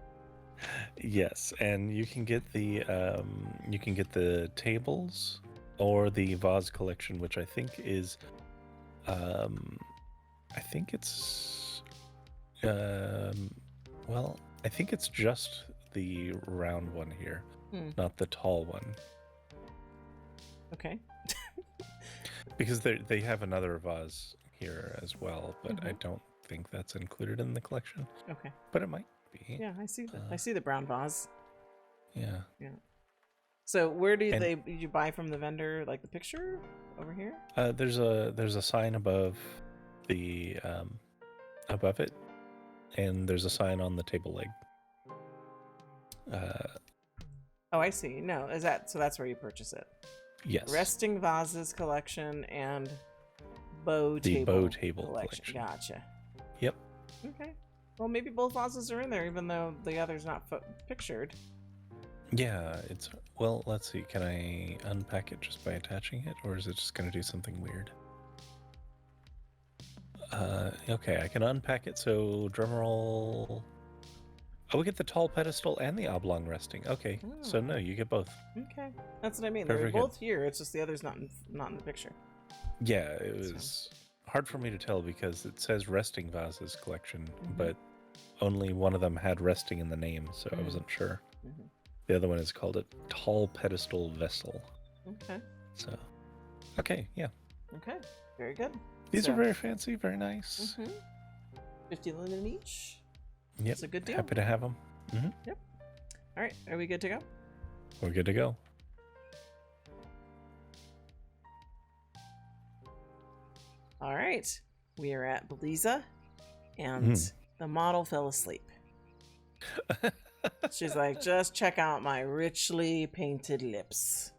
Yes, and you can get the tables or the vase collection, which I think is I think it's just the round one here, not the tall one. Okay. Because they have another vase here as well, but I don't think that's included in the collection. Okay. But it might be. Yeah, I see that. I see the brown vase. Yeah. Yeah. So where did you buy from the vendor? Like the picture over here? There's a sign above the above it, and there's a sign on the table leg. Oh, I see. No, so that's where you purchase it. Yes. Resting vases collection and bow table collection. Gotcha. Yep. Okay. Well, maybe both vases are in there, even though the other's not pictured. Yeah, well, let's see. Can I unpack it just by attaching it, or is it just going to do something weird? Okay, I can unpack it, so drumroll. Oh, we get the tall pedestal and the oblong resting. Okay, so no, you get both. Okay, that's what I mean. Perfect. They're both here. It's just the other's not in the picture. Yeah, it was hard for me to tell because it says resting vases collection, but only one of them had resting in the name, so I wasn't sure. The other one is called a tall pedestal vessel. Okay. So, okay, yeah. Okay, very good. These are very fancy, very nice. 50 linden each. Yep. That's a good deal. Happy to have them. Yep. All right, are we good to go? We're good to go. All right, we are at Belleza, and the model fell asleep. She's like, just check out my richly painted lips.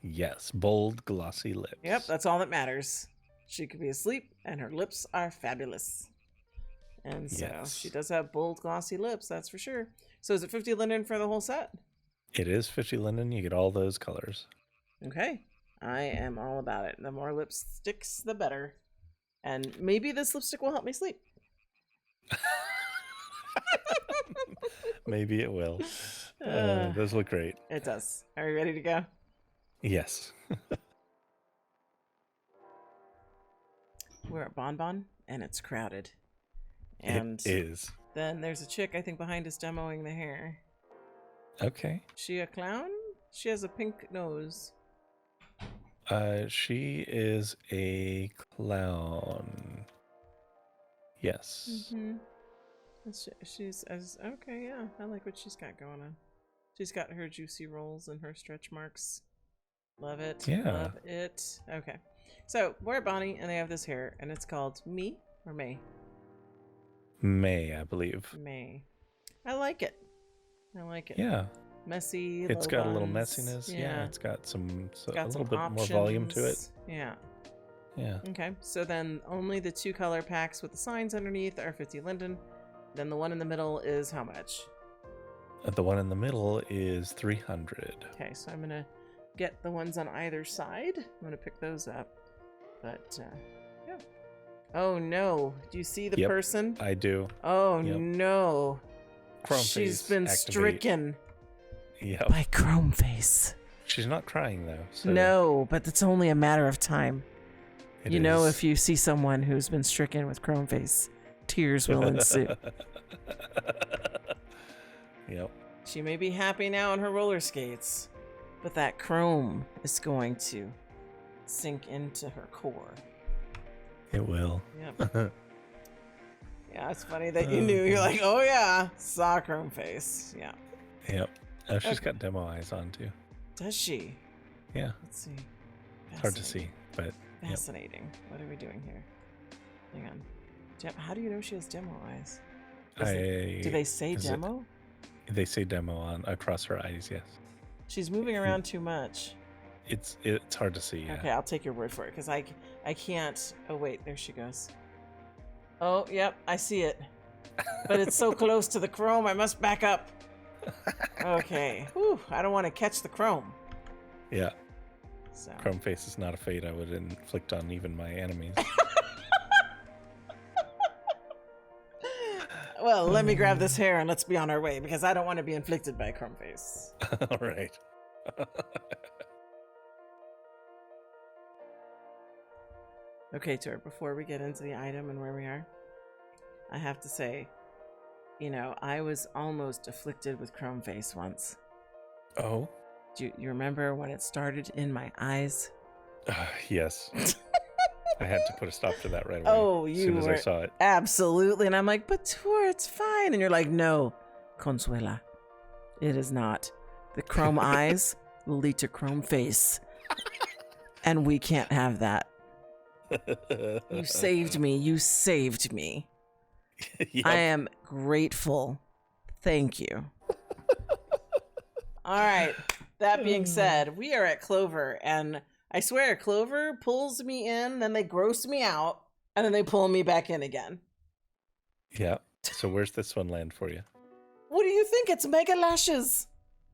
Yes, bold, glossy lips. Yep, that's all that matters. She could be asleep, and her lips are fabulous. And so she does have bold, glossy lips, that's for sure. So is it 50 linden for the whole set? It is 50 linden. You get all those colors. Okay. I am all about it. The more lipsticks, the better. And maybe this lipstick will help me sleep. Maybe it will. Those look great. It does. Are you ready to go? Yes. We're at Bonbon, and it's crowded. And it is. Then there's a chick, I think, behind us demoing the hair. Okay. She a clown? She has a pink nose. She is a clown. Yes. Mm-hmm. She's okay, yeah. I like what she's got going on. She's got her juicy rolls and her stretch marks. Love it. Yeah. Love it. Okay. So we're at Bonnie, and they have this hair, and it's called Me or May? May, I believe. May. I like it. I like it. Yeah. Messy. It's low got a little buns. messiness. Yeah. It's got a little some bit more volume to it. Yeah. Yeah. Okay. So then only the 2 color packs with the signs underneath are 50 linden. Then the one in the middle is how much? The one in the middle is 300. Okay. So I'm going to get the ones on either side. I'm going to pick those up. But, yeah. Oh, no. Do you see the person? I do. Oh, no. Chrome She's face, been activate. stricken Yep. by Chrome Face. She's not crying, though. So No, but it's only a matter of time. it know, is. if you see someone who's been stricken with Chrome Face, tears will ensue. Yep. She may be happy now on her roller skates, but that chrome is going to sink into her core. It will. Yep. Yeah, it's funny that you knew. You're like, oh yeah, saw Chrome Face. Yeah. Yep. She's got demo eyes on, too. Does she? Yeah. Let's see. It's hard to see, but Fascinating. What are we doing here? Hang on. How do you know she has demo eyes? Do they say demo? They say demo across her eyes, yes. She's moving around too much. It's hard to see, yeah. Okay, I'll take your word for it, because I can't. Oh, wait, there she goes. Oh, yep, I see it. But it's so close to the chrome, I must back up. Okay. Whew, I don't want to catch the chrome. Yeah. So. Chrome Face is not a fate I would inflict on even my enemies. Well, let me grab this hair and let's be on our way, because I don't want to be inflicted by Chrome Face. All right. Okay, Tor, before we get into the item and where we are, I have to say, I was almost afflicted with Chrome Face once. Oh? Do you remember when it started in my eyes? Yes. I had to put a stop to that right away. Oh, as soon as I saw it. Absolutely. And I'm like, but Tor, it's fine. And you're like, no, Consuela, it is not. The chrome eyes will lead to Chrome Face. And we can't have that. You saved me. You saved me. Yep. I am grateful. Thank you. All right. That being said, we are at Clover, and I swear Clover pulls me in, then they gross me out, and then they pull me back in again. Yeah. So where's this one land for you? What do you think? It's mega lashes.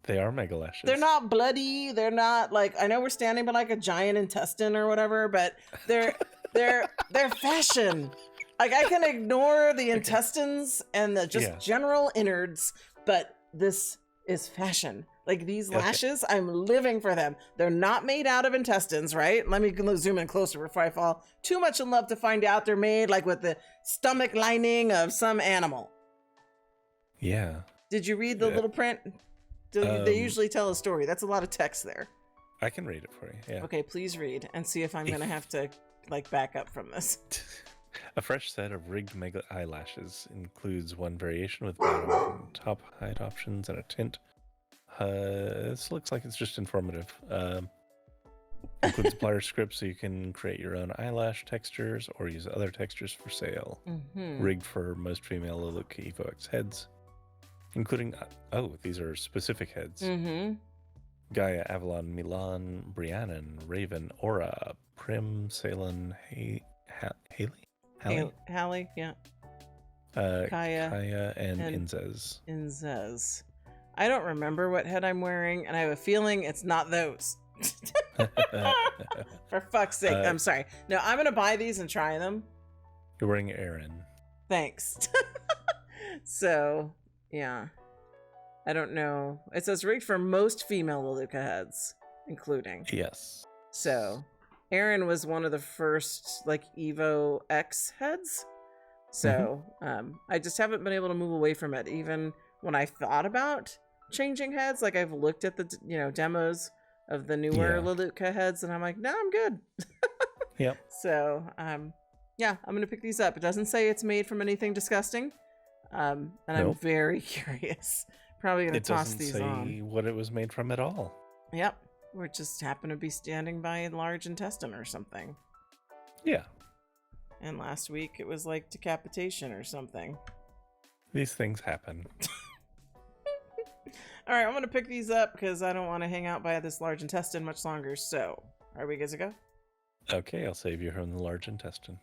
They are mega lashes. They're not bloody. They're not like, I know we're standing by like a giant intestine or whatever, but they're fashion. Like, I can ignore the intestines and the just general innards, but this is fashion. Like, these lashes, I'm living for them. They're not made out of intestines, right? Let me zoom in closer before I fall too much in love to find out they're made like with the stomach lining of some animal. Yeah. Did you read the little print? They usually tell a story. That's a lot of text there. I can read it for you. Yeah. Okay, please read and see if I'm going to have to like back up from this. A fresh set of rigged mega eyelashes includes one variation with bottom and top height options and a tint. This looks like it's just informative. Includes plier script so you can create your own eyelash textures or use other textures for sale. Mm-hmm. Rigged for most female LeLAPEAU Evo X heads. including these are specific heads. Mm-hmm. Gaia, Avalon, Milan, Briannon, Raven, Aura, Prim, Salon, Hallie, yeah. Kaya, and Inzez. Inzez. I don't remember what head I'm wearing, and I have a feeling it's not those. For fuck's sake. I'm sorry. No, I'm going to buy these and try them. You're wearing Aaron. Thanks. So, yeah. I don't know. It says rigged for most female LeLAPEAU heads, including. Yes. So, Aaron was one of the first, like, Evo X heads. So, I just haven't been able to move away from it. Even when I thought about changing heads, like, I've looked at the, demos of the newer LeLAPEAU heads, and I'm like, no, I'm good. Yep. So, yeah, I'm going to pick these up. It doesn't say it's made from anything disgusting. And I'm very curious. Probably going to toss these on. It doesn't say what it was made from at all. Yep. Or just happen to be standing by a large intestine or something. Yeah. And last week it was like decapitation or something. These things happen. All right, I'm going to pick these up because I don't want to hang out by this large intestine much longer. So, are we good to go? Okay, I'll save you from the large intestine.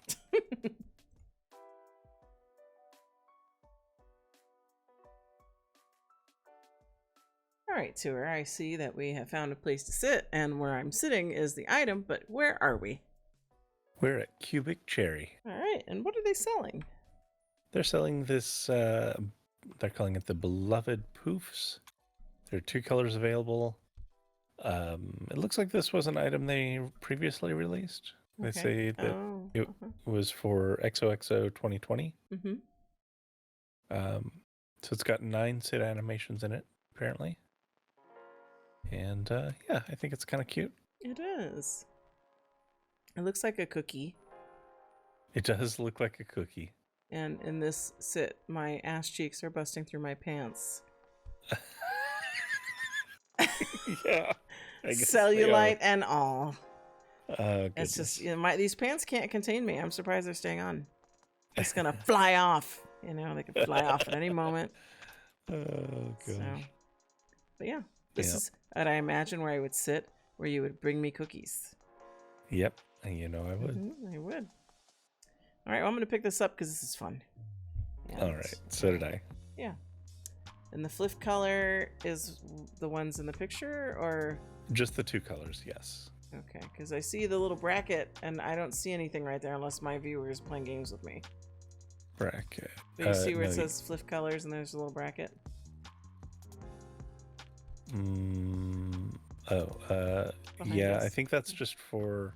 All right, tour. I see that we have found a place to sit, and where I'm sitting is the item, but where are we? We're at Cubic Cherry. All right, and what are they selling? They're selling this, they're calling it the Beloved Poofs. There are 2 colors available. It looks like this was an item they previously released. They say that it was for XOXO 2020. Mm-hmm. So it's got 9 sit animations in it, apparently. And yeah, I think it's kind of cute. It is. It looks like a cookie. It does look like a cookie. And in this sit, my ass cheeks are busting through my pants. Yeah. I guess cellulite and all. It's it's just these pants can't contain me. I'm surprised they're staying on. It's gonna fly off. They could fly off at any moment. Oh gosh. So, but yeah, this is what I imagine where I would sit, where you would bring me cookies. Yep, and I would. Mm-hmm, I would. All right, well, I'm gonna pick this up because this is fun. All right, so did I. Yeah. And the FLF color is the ones in the picture, or just the 2 colors? Yes. Okay, because I see the little bracket, and I don't see anything right there unless my viewer is playing games with me. Bracket. But you see where it says FLF colors, and there's a little bracket. Yeah, I think that's just for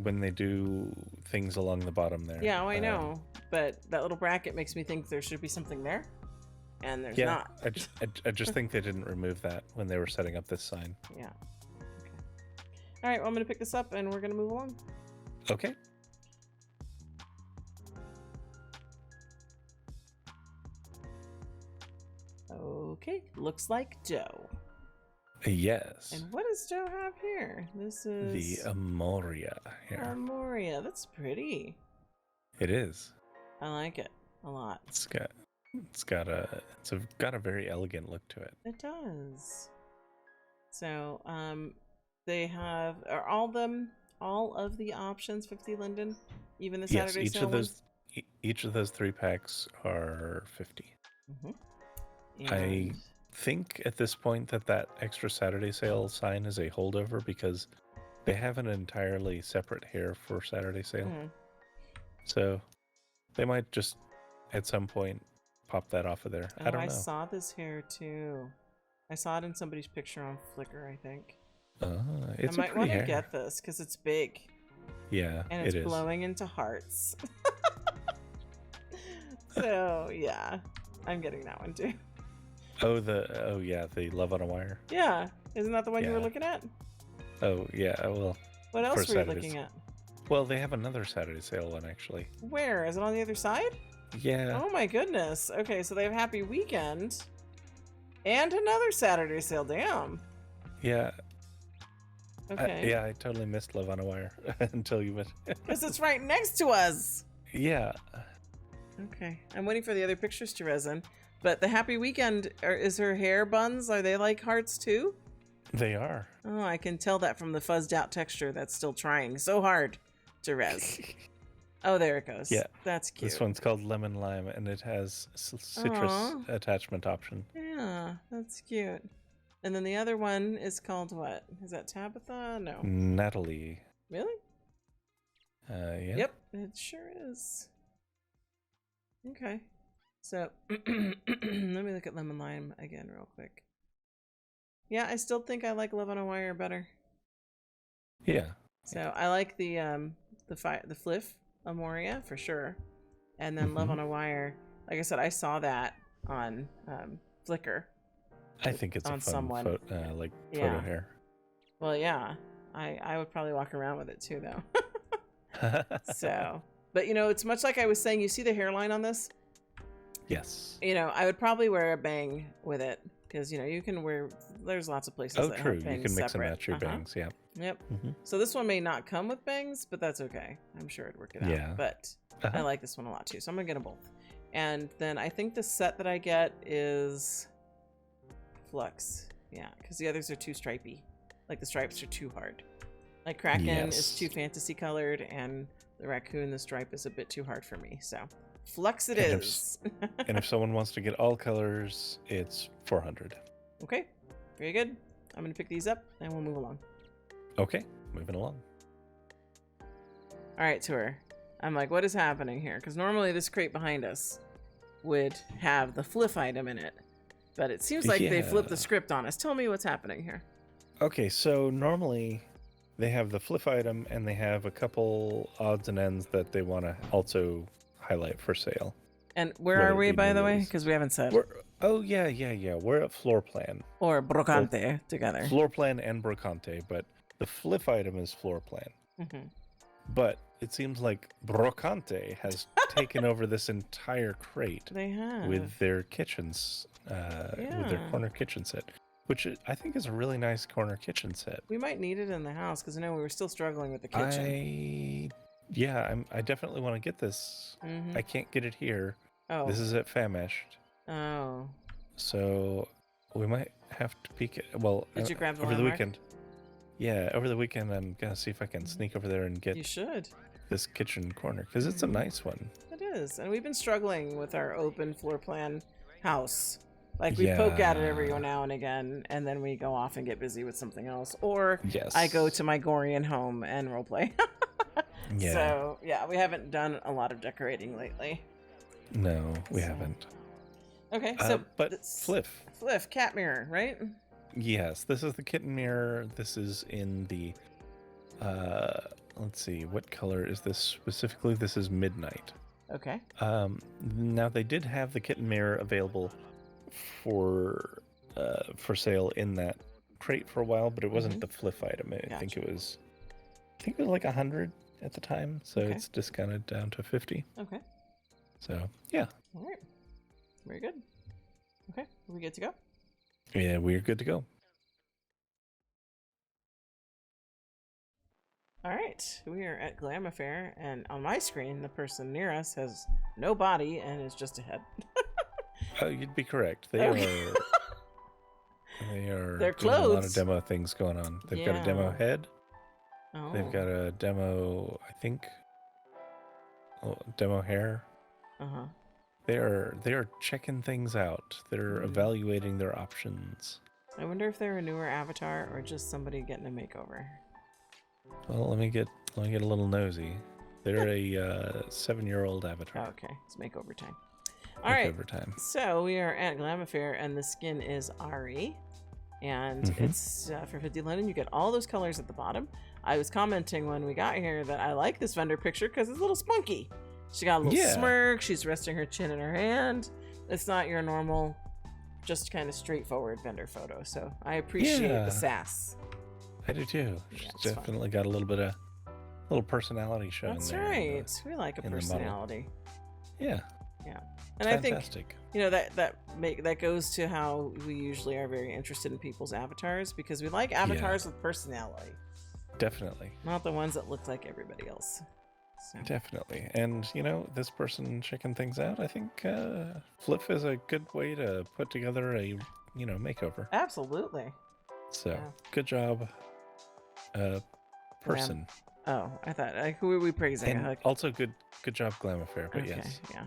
when they do things along the bottom there. Yeah, I know, but that little bracket makes me think there should be something there. And there's not. I just think they didn't remove that when they were setting up this sign. Yeah. Okay. All right, well, I'm going to pick this up and we're going to move along. Okay. Okay, looks like dough. Yes. And what does Joe have here? This is the Amoria here. Amoria, that's pretty. It is. I like it a lot. It's got a very elegant look to it. It does. So, they have all of the options 50 Linden, even the Saturday sale ones? Each of those 3 packs are 50. Mm-hmm. I think at this point that extra Saturday sale sign is a holdover because they have an entirely separate hair for Saturday sale. Mm-hmm. So they might just at some point pop that off of there. I don't know. I saw this hair too. I saw it in somebody's picture on Flickr, I think. It's I might want to get this because it's big. Yeah, and it's blowing into hearts. So yeah, I'm getting that one too. The Love on a Wire. Yeah, isn't that the one you were looking at? Oh yeah, well. What else were you looking at? Well, they have another Saturday sale one actually. Where is it, on the other side? Yeah. Oh my goodness. Okay, so they have Happy Weekend and another Saturday sale. Damn. Yeah. Okay. I totally missed Love on a Wire until you missed. Because it's right next to us. Yeah. Okay, I'm waiting for the other pictures to resin. But the happy weekend, is her hair buns? Are they like hearts too? They are. Oh, I can tell that from the fuzzed out texture that's still trying so hard to res. Oh, there it goes. Yeah. That's cute. This one's called Lemon Lime, and it has citrus attachment option. Yeah, that's cute. And then the other one is called what? Is that Tabitha? No. Natalie. Really? Yeah. Yep, it sure is. Okay. So, let me look at Lemon Lime again real quick. Yeah, I still think I like Love on a Wire better. Yeah. So, I like the Fliff Amoria for sure. And then Love on a Wire. Like I said, I saw that on Flickr. I think it's on a fun someone. photo hair. Well, yeah. I would probably walk around with it too, though. So, but you know, it's much like I was saying, you see the hairline on this? Yes. You know, I would probably wear a bang with it because, you know, you can wear, there's lots of places that true. have bangs You can mix separate. and match your bangs, yeah. Yep. So this one may not come with bangs, but that's okay. I'm sure it'd work it out. Yeah. But I like this one a lot too, so I'm gonna get them both. And then I think the set that I get is Flux. Yeah, because the others are too stripey. Like the stripes are too hard. Like Kraken is too fantasy colored, and the raccoon, the stripe is a bit too hard for me. So Flux it is. And if someone wants to get all colors, it's 400. Okay, very good. I'm gonna pick these up and we'll move along. Okay, moving along. All right, tour. I'm like, what is happening here? Because normally this crate behind us would have the Fliff item in it, but it seems like they flipped the script on us. Tell me what's happening here. Okay, so normally they have the Fliff item and they have a couple odds and ends that they want to also highlight for sale. And where are we, by the way? Because we haven't said. We're at floorplan. Or brocante together. Floorplan and brocante, but the Fliff item is floorplan. But it seems like brocante has taken over this entire crate. They have. With their kitchens, with their corner kitchen set, which I think is a really nice corner kitchen set. We might need it in the house because I know we were still struggling with the kitchen. I definitely want to get this. I can't get it here. Oh. This is at Famished. Oh. So we might have to peek it. Well, did you grab the over the weekend? Yeah, over the weekend I'm gonna see if I can sneak over there and get. You should. This kitchen corner because it's a nice one. It is, and we've been struggling with our open floor plan house. Like we poke at it every now and again, and then we go off and get busy with something else, or I go to my Gorian home and roleplay. So yeah, we haven't done a lot of decorating lately. No, we haven't. Okay, so but Fliff cat mirror, right? Yes, this is the kitten mirror. This is in the let's see, what color is this specifically? This is midnight. Okay. Now they did have the kitten mirror available for sale in that crate for a while, but it wasn't the Fliff item. I think it was like 100 at the time, so it's discounted down to 50. Okay. So yeah. All right. Very good. Okay, are we good to go? Yeah, we're good to go. All right, we are at Glam Affair, and on my screen, the person near us has no body and is just a head. Oh, you'd be correct. They're They're doing a lot of clothes. demo things going on. They've got a demo head. Oh. They've got a demo, I think, demo hair. Uh-huh. They're checking things out. They're evaluating their options. I wonder if they're a newer avatar or just somebody getting a makeover. Well, let me get a little nosy. They're a 7-year-old avatar. Oh, okay, it's makeover time. All right, time. So we are at Glam Affair, and the skin is Ari, and it's for 50 Linden. You get all those colors at the bottom. I was commenting when we got here that I like this vendor picture because it's a little spunky. She got a little smirk. She's resting her chin in her hand. It's not your normal, just kind of straightforward vendor photo. So I appreciate the sass. I do too. She's definitely got a little personality showing. That's there. right. We like a personality. Yeah. Yeah. And Fantastic. I think, that goes to how we usually are very interested in people's avatars, because we like avatars with personality. Definitely. Not the ones that look like everybody else. So. Definitely. And, this person checking things out, I think Flip is a good way to put together a, makeover. Absolutely. So, Yeah. good job, person. Oh, I thought, who are we praising? And also good job, Glam Affair, but okay, yes. Yeah.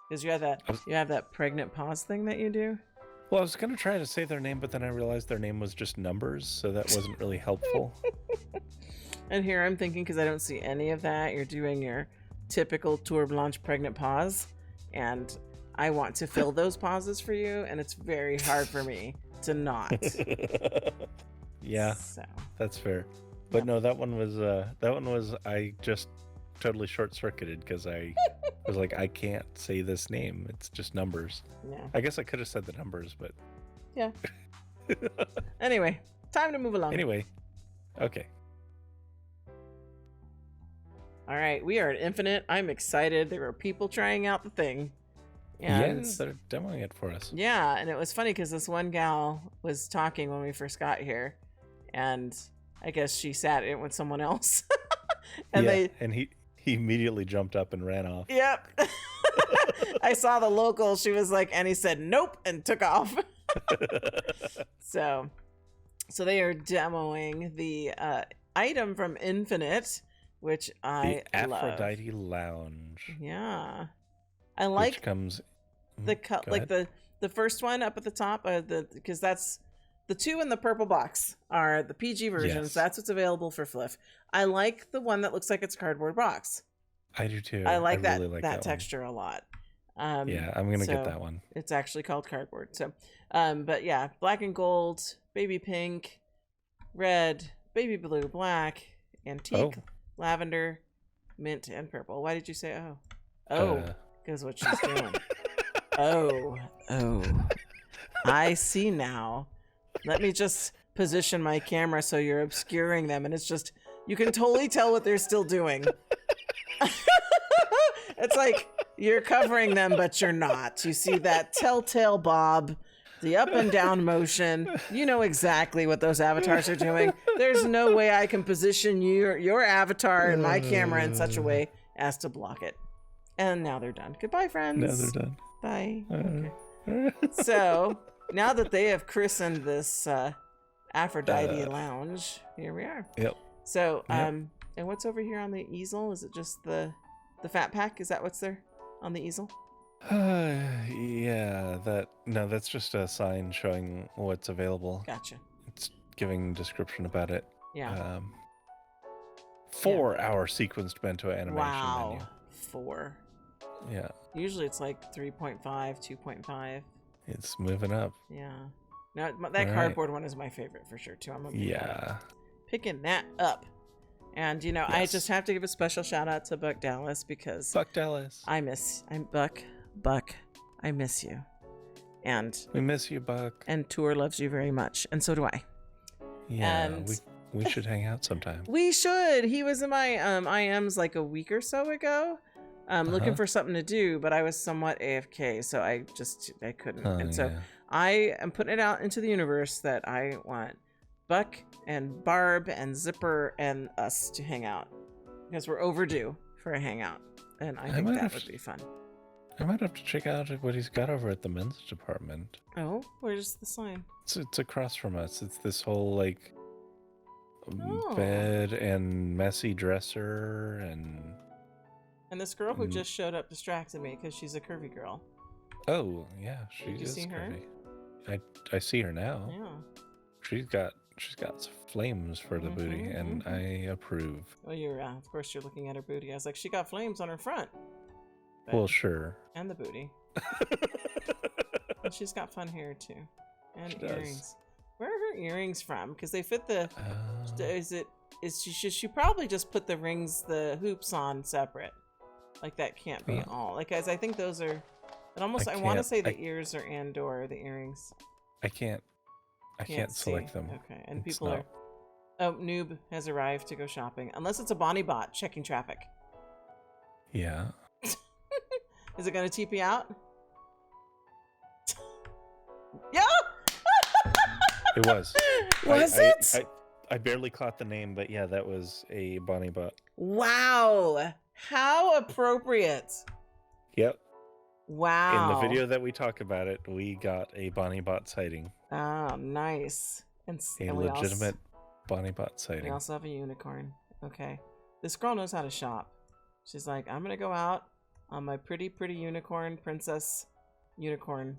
Because you have that pregnant pause thing that you do? Well, I was going to try to say their name, but then I realized their name was just numbers, so that wasn't really helpful. And here I'm thinking, because I don't see any of that, you're doing your typical Tour Blanche pregnant pause, and I want to fill those pauses for you, and it's very hard for me to not. Yeah, so. That's fair. But no, that one was I just totally short-circuited because I was like, I can't say this name. It's just numbers. Yeah. I guess I could have said the numbers, but yeah. Anyway, time to move along. Anyway, okay. All right, we are at Infinite. I'm excited. There were people trying out the thing. And yeah, they're demoing it for us. Yeah, and it was funny because this one gal was talking when we first got here, and I guess she sat in with someone else. And he immediately jumped up and ran off. Yep. I saw the local. She was like, and he said nope and took off. So they are demoing the item from Infinite, which I love. Aphrodite Lounge. Yeah, I like which comes the first one up at the top, because that's the two in the purple box are the PG versions. Yes. That's what's available for Fliff. I like the one that looks like it's cardboard box. I do too. I like that really like that texture a lot. Yeah, I'm gonna get that one. It's actually called cardboard. So, but yeah, black and gold, baby pink, red, baby blue, black, antique, lavender, mint, and purple. Why did you say oh? Because what she's doing. Oh, I see now. Let me just position my camera so you're obscuring them, and it's just, you can totally tell what they're still doing. It's like you're covering them, but you're not. You see that telltale bob, the up and down motion. You know exactly what those avatars are doing. There's no way I can position your avatar in my camera in such a way as to block it. And now they're done. Goodbye, friends. Now they're done. Bye. Okay. So now that they have christened this Aphrodite Lounge, here we are. Yep. So and what's over here on the easel? Is it just the fat pack? Is that what's there on the easel? Yeah, that's just a sign showing what's available. Gotcha. It's giving description about it. Yeah. 4-hour sequenced bento animation menu. 4. Yeah. Usually it's like 3.5, 2.5. It's moving up. Yeah. Now that cardboard one is my favorite for sure too. I'm gonna be picking that up. And I just have to give a special shout out to Buck Dallas, because Buck Dallas. I'm Buck, I miss you. And we miss you, Buck. And Tour loves you very much, and so do I. Yeah, and we should hang out sometime. We should. He was in my IMs like a week or so ago. Looking for something to do, but I was somewhat AFK, so I couldn't. So I am putting it out into the universe that I want Buck and Barb and Zipper and us to hang out, because we're overdue for a hangout, and I think that would be fun. I might have to check out what he's got over at the men's department. Oh, where's the sign? It's across from us. It's this whole bed and messy dresser and this girl who just showed up distracted me because she's a curvy girl. Oh yeah, she is see her? curvy. I see her now. Yeah. She's got some flames for the booty, and I approve. Well, of course you're looking at her booty. I was like, she got flames on her front. But, well, sure. And the booty. And she's got fun hair too, and she earrings. Does. Where are her earrings from? Because they fit the. She probably just put the rings, the hoops on separate. Like that can't be all. Like, as I think those are. But almost, I want to say the ears are and/or the earrings. I can't select them. Okay, and people are. Oh, Noob has arrived to go shopping. Unless it's a Bonnie bot checking traffic. Yeah. Is it going to TP out? Yeah. It was. Was it? I barely caught the name, but yeah, that was a Bonnie bot. Wow. How appropriate. Yep. Wow. In the video that we talk about it, we got a Bonnie Bot sighting. Oh, nice. A legitimate Bonnie Bot sighting. We also have a unicorn. Okay. This girl knows how to shop. She's like, I'm gonna go out on my pretty unicorn, princess unicorn.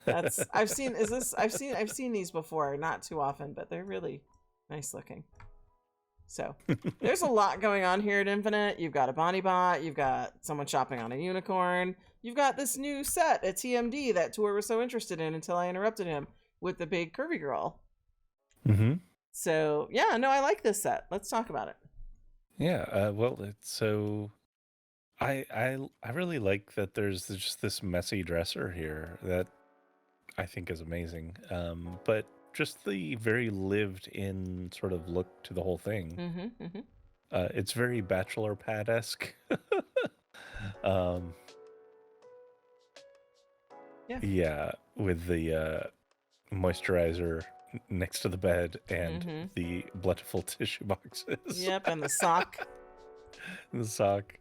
That's I've seen these before, not too often, but they're really nice looking. So there's a lot going on here at Infinite. You've got a Bonnie Bot, you've got someone shopping on a unicorn, you've got this new set at TMD that Tor was so interested in until I interrupted him with the big curvy girl. Mm-hmm. So yeah, no, I like this set. Let's talk about it. Yeah, well, it's so I really like that there's just this messy dresser here that I think is amazing. But just the very lived-in sort of look to the whole thing. Mm-hmm, mm-hmm. It's very bachelor pad-esque. Yeah, with the moisturizer next to the bed and the plentiful tissue boxes. Yep, and the sock. The sock,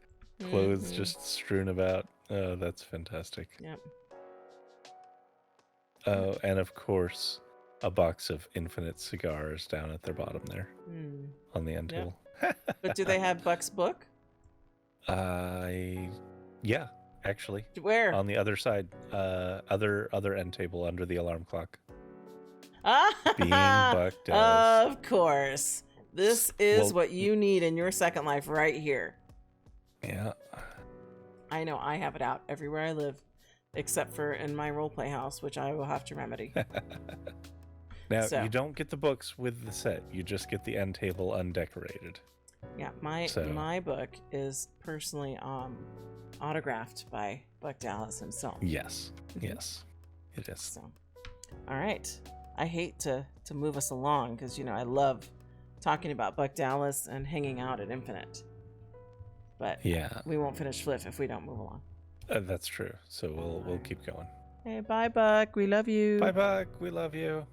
clothes just strewn about. Oh, that's fantastic. Yep. Oh, and of course, a box of infinite cigars down at their bottom there on the end table. But do they have Buck's book? Yeah, actually. Where? On the other side, other end table under the alarm clock. Being Buck does. Of course. This is what you need in your second life right here. Yeah. I know I have it out everywhere I live, except for in my roleplay house, which I will have to remedy. Now, you don't get the books with the set. You just get the end table undecorated. Yeah, my book is personally autographed by Buck Dallas himself. Yes. Yes, it is. So, all right. I hate to move us along because, you know, I love talking about Buck Dallas and hanging out at Infinite. But we won't finish FLF if we don't move along. That's true. So we'll keep going. Hey, bye, Buck. We love you. Bye, Buck. We love you.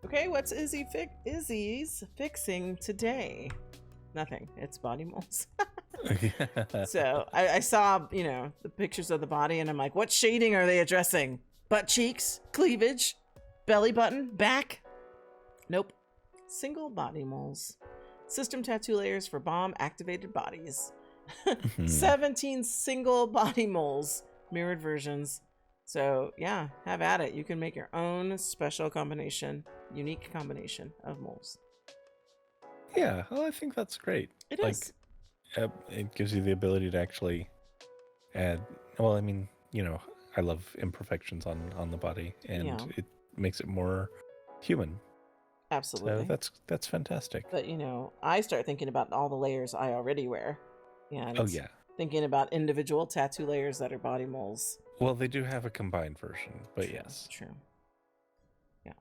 Okay, what's Izzie's fixing today? Nothing. It's body molds. So I saw, you know, the pictures of the body and I'm like, what shading are they addressing? Butt cheeks, cleavage, belly button, back? Nope. Single body moles. System tattoo layers for bomb activated bodies. 17 single body moles, mirrored versions. So yeah, have at it. You can make your own special combination, unique combination of moles. Yeah, well, I think that's great. It is. It gives you the ability to actually add. Well, I mean, you know, I love imperfections on the body, and it makes it more human. Absolutely. So that's fantastic. But you know, I start thinking about all the layers I already wear, and thinking about individual tattoo layers that are body moles. Well, they do have a combined version, but yes. True. Yeah.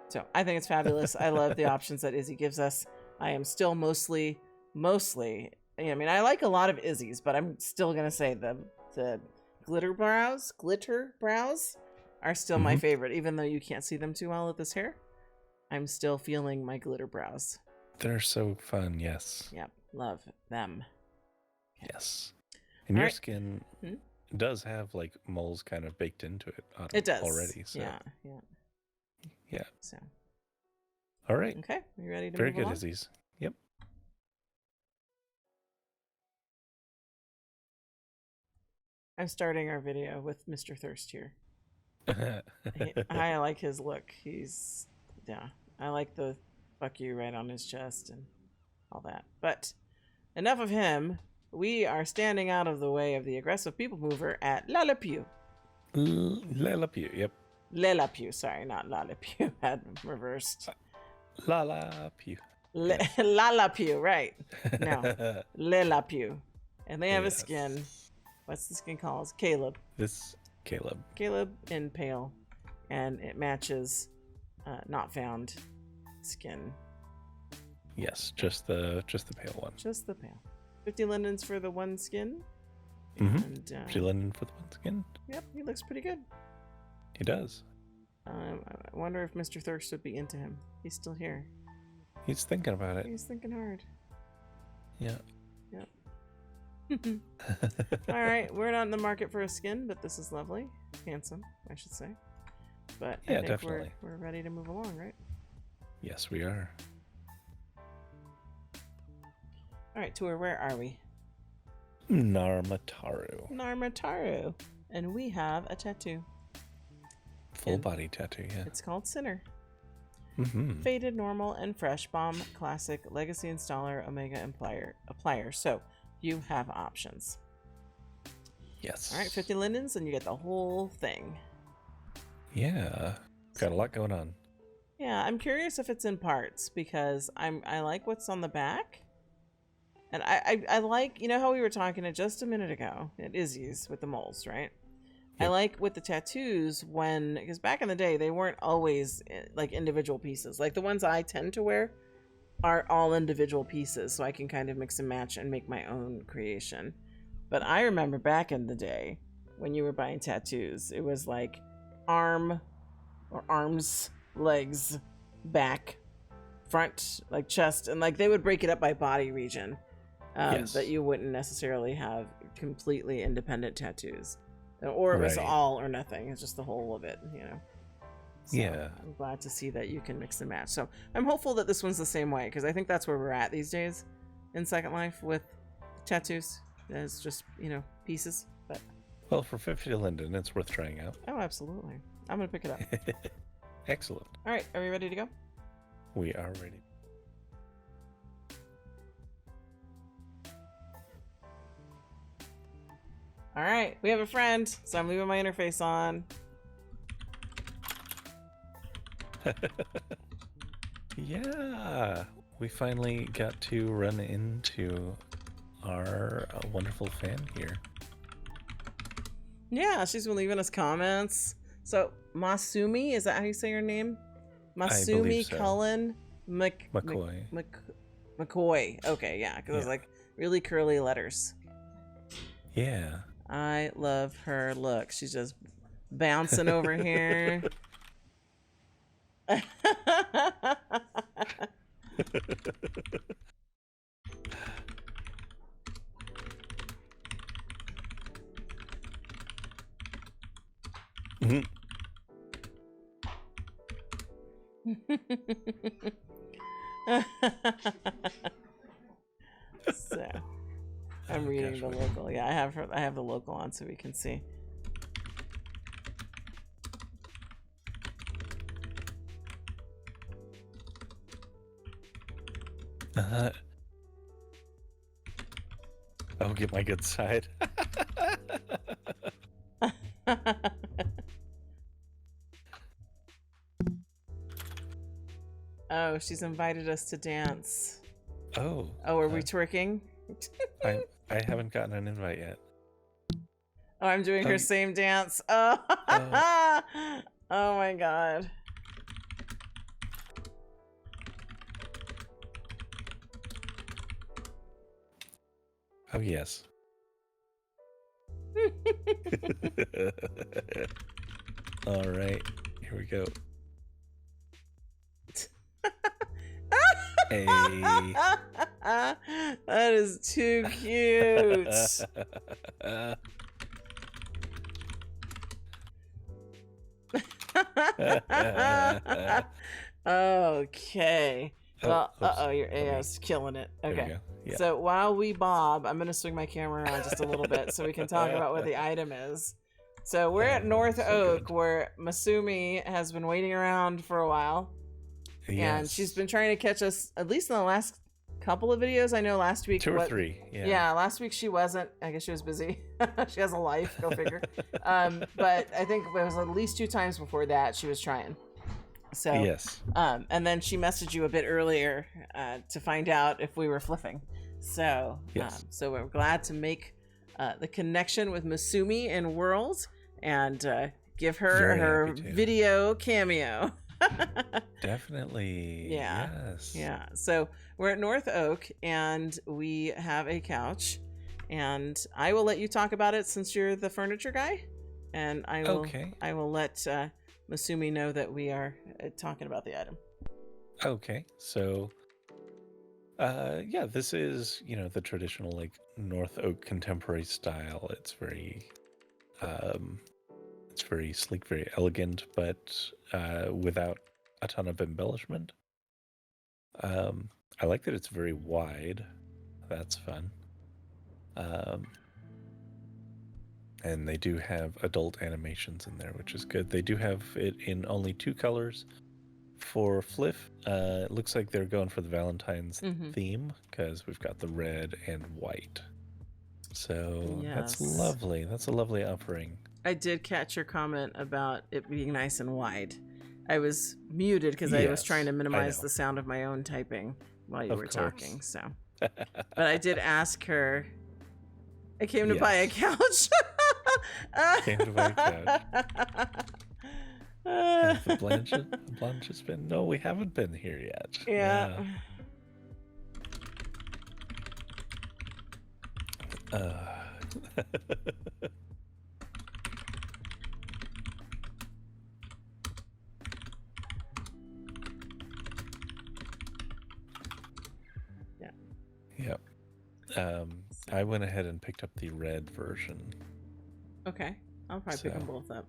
So I think it's fabulous. I love the options that Izzie gives us. I am still mostly. I mean, I like a lot of Izzie's, but I'm still gonna say the glitter brows are still my favorite, even though you can't see them too well with this hair. I'm still feeling my glitter brows. They're so fun, yes. Yep, love them. Yes. And your skin does have like moles kind of baked into it. It does already. So. Yeah. So. All right. Okay, are you ready to Very move good, along? Izzies. Yep. I'm starting our video with Mr. Thirst here. I like his look. I like the fuck you right on his chest and all that. But enough of him. We are standing out of the way of the aggressive people mover at LeLAPEAU. LeLAPEAU, yep. LeLAPEAU, sorry, not LeLAPEAU. Had reversed. LeLAPEAU. LeLAPEAU, right. No. LeLAPEAU. And they have a skin. What's the skin called? Caleb. Caleb. Caleb in pale. And it matches not found skin. Yes, just the pale one. Just the pale. 50 lindens for the one skin. And 50 linden for the one skin. Yep, he looks pretty good. He does. I wonder if Mr. Thirst would be into him. He's still here. He's thinking about it. He's thinking hard. Yeah. Yep. All right, we're not in the market for a skin, but this is lovely. Handsome, I should say. But Yeah, I think definitely. We're ready to move along, right? Yes, we are. All right, Tour, where are we? Nar Mattaru. Nar Mattaru. And we have a tattoo. Full body tattoo, yeah. It's called Sinner. Mm-hmm. Faded, normal, and fresh. Bomb, classic, legacy installer, omega applier. So you have options. Yes. All right, 50 lindens, and you get the whole thing. Yeah. Got a lot going on. Yeah, I'm curious if it's in parts because I like what's on the back. And I like, you know how we were talking just a minute ago at Izzie's with the moles, right? Yep. I like with the tattoos because back in the day, they weren't always like individual pieces. Like the ones I tend to wear are all individual pieces, so I can kind of mix and match and make my own creation. But I remember back in the day when you were buying tattoos, it was like arm or arms, legs, back, front, like chest, and like they would break it up by body region. Yes. But you wouldn't necessarily have completely independent tattoos. Or it was all or nothing. It's just the whole of it, you know. So yeah. I'm glad to see that you can mix and match. So I'm hopeful that this one's the same way, because I think that's where we're at these days in Second Life with tattoos. It's just, you know, pieces. But well, for 50 Linden, it's worth trying out. oh, absolutely. I'm going to pick it up. Excellent. All right. Are we ready to go? We are ready. All right. We have a friend, so I'm leaving my interface on. Yeah. We finally got to run into our wonderful fan here. Yeah, she's been leaving us comments. So Masumi, is that how you say your name? Masumi so. Cullen McCoy. McCoy. Okay, yeah, because it was like really curly letters. Yeah. I love her look. She's just bouncing over here. So I'm reading the local. Yeah, I have the local on so we can see. I'll get my good side. Oh, she's invited us to dance. Oh. Oh, are we twerking? I haven't gotten an invite yet. Oh, I'm doing her same dance. Oh, oh my god. Oh, yes. All right, here we go. Hey. That is too cute. Okay. Well, your AO's killing it. Okay. Yeah. So while we bob, I'm going to swing my camera around just a little bit so we can talk about what the item is. So we're at North Oak, where Masumi has been waiting around for a while. Yes. And she's been trying to catch us, at least in the last couple of videos. I know last week... 2 or 3. Yeah, last week she wasn't. I guess she was busy. She has a life, go figure. But I think it was at least 2 times before that she was trying. So, yes. And then she messaged you a bit earlier to find out if we were flipping. So, yes. So we're glad to make the connection with Masumi in World and give her her video cameo. Definitely. Yeah. Yes. Yeah. So we're at North Oak and we have a couch, and I will let you talk about it since you're the furniture guy, and I will let Masumi know that we are talking about the item. Okay, so yeah, this is, the traditional like North Oak contemporary style. It's very sleek, very elegant, but without a ton of embellishment. I like that it's very wide. That's fun. And they do have adult animations in there, which is good. They do have it in only 2 colors. For FLF, it looks like they're going for the Valentine's theme, because we've got the red and white. So that's lovely. That's a lovely offering. I did catch your comment about it being nice and wide. I was muted because I was trying to minimize the sound of my own typing while you were talking. So, but I did ask her. I came to buy a couch. Came to buy a couch. Have the Blanches been? No, we haven't been here yet. Yeah. Yep. I went ahead and picked up the red version. Okay. I'll probably pick them both up.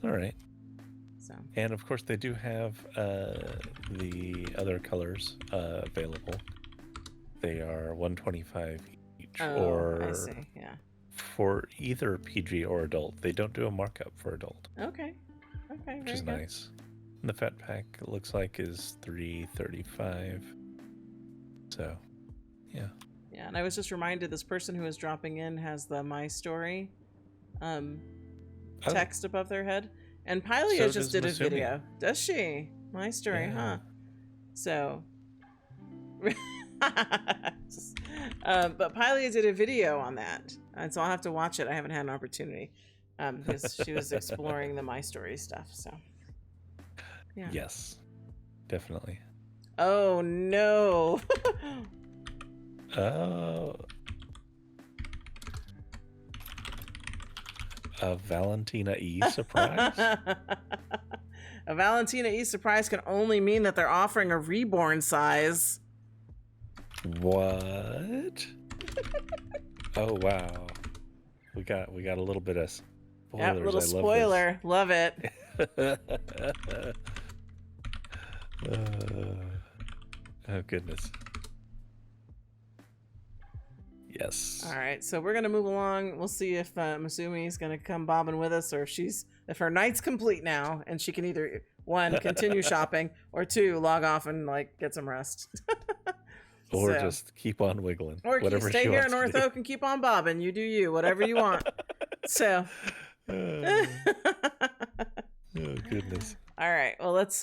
All right. So. And of course, they do have the other colors available. They are $125 each, or I see. Yeah. For either PG or adult. They don't do a markup for adult. Okay. Which is nice. And the fat pack, it looks like, is $3.35. So, yeah. Yeah, and I was just reminded this person who is dropping in has the My Story text above their head. And Pylia just did a video. Does she? My Story, huh? So, but Pylia did a video on that. And so I'll have to watch it. I haven't had an opportunity because she was exploring the My Story stuff. So, yeah. Yes, definitely. Oh, no. Oh. A Valentina E surprise? A Valentina E surprise can only mean that they're offering a reborn size. What? Oh, wow. We got a little bit of spoilers. Yep, little spoiler. Love it. Oh, goodness. Yes. All right, so we're gonna move along. We'll see if Masumi is gonna come bobbing with us, or if her night's complete now, and she can either 1 continue shopping, or 2 log off and like get some rest, or just keep on wiggling, or stay here in North Oak and keep on bobbing. You do you, whatever you want. So. Oh goodness. All right. Well, let's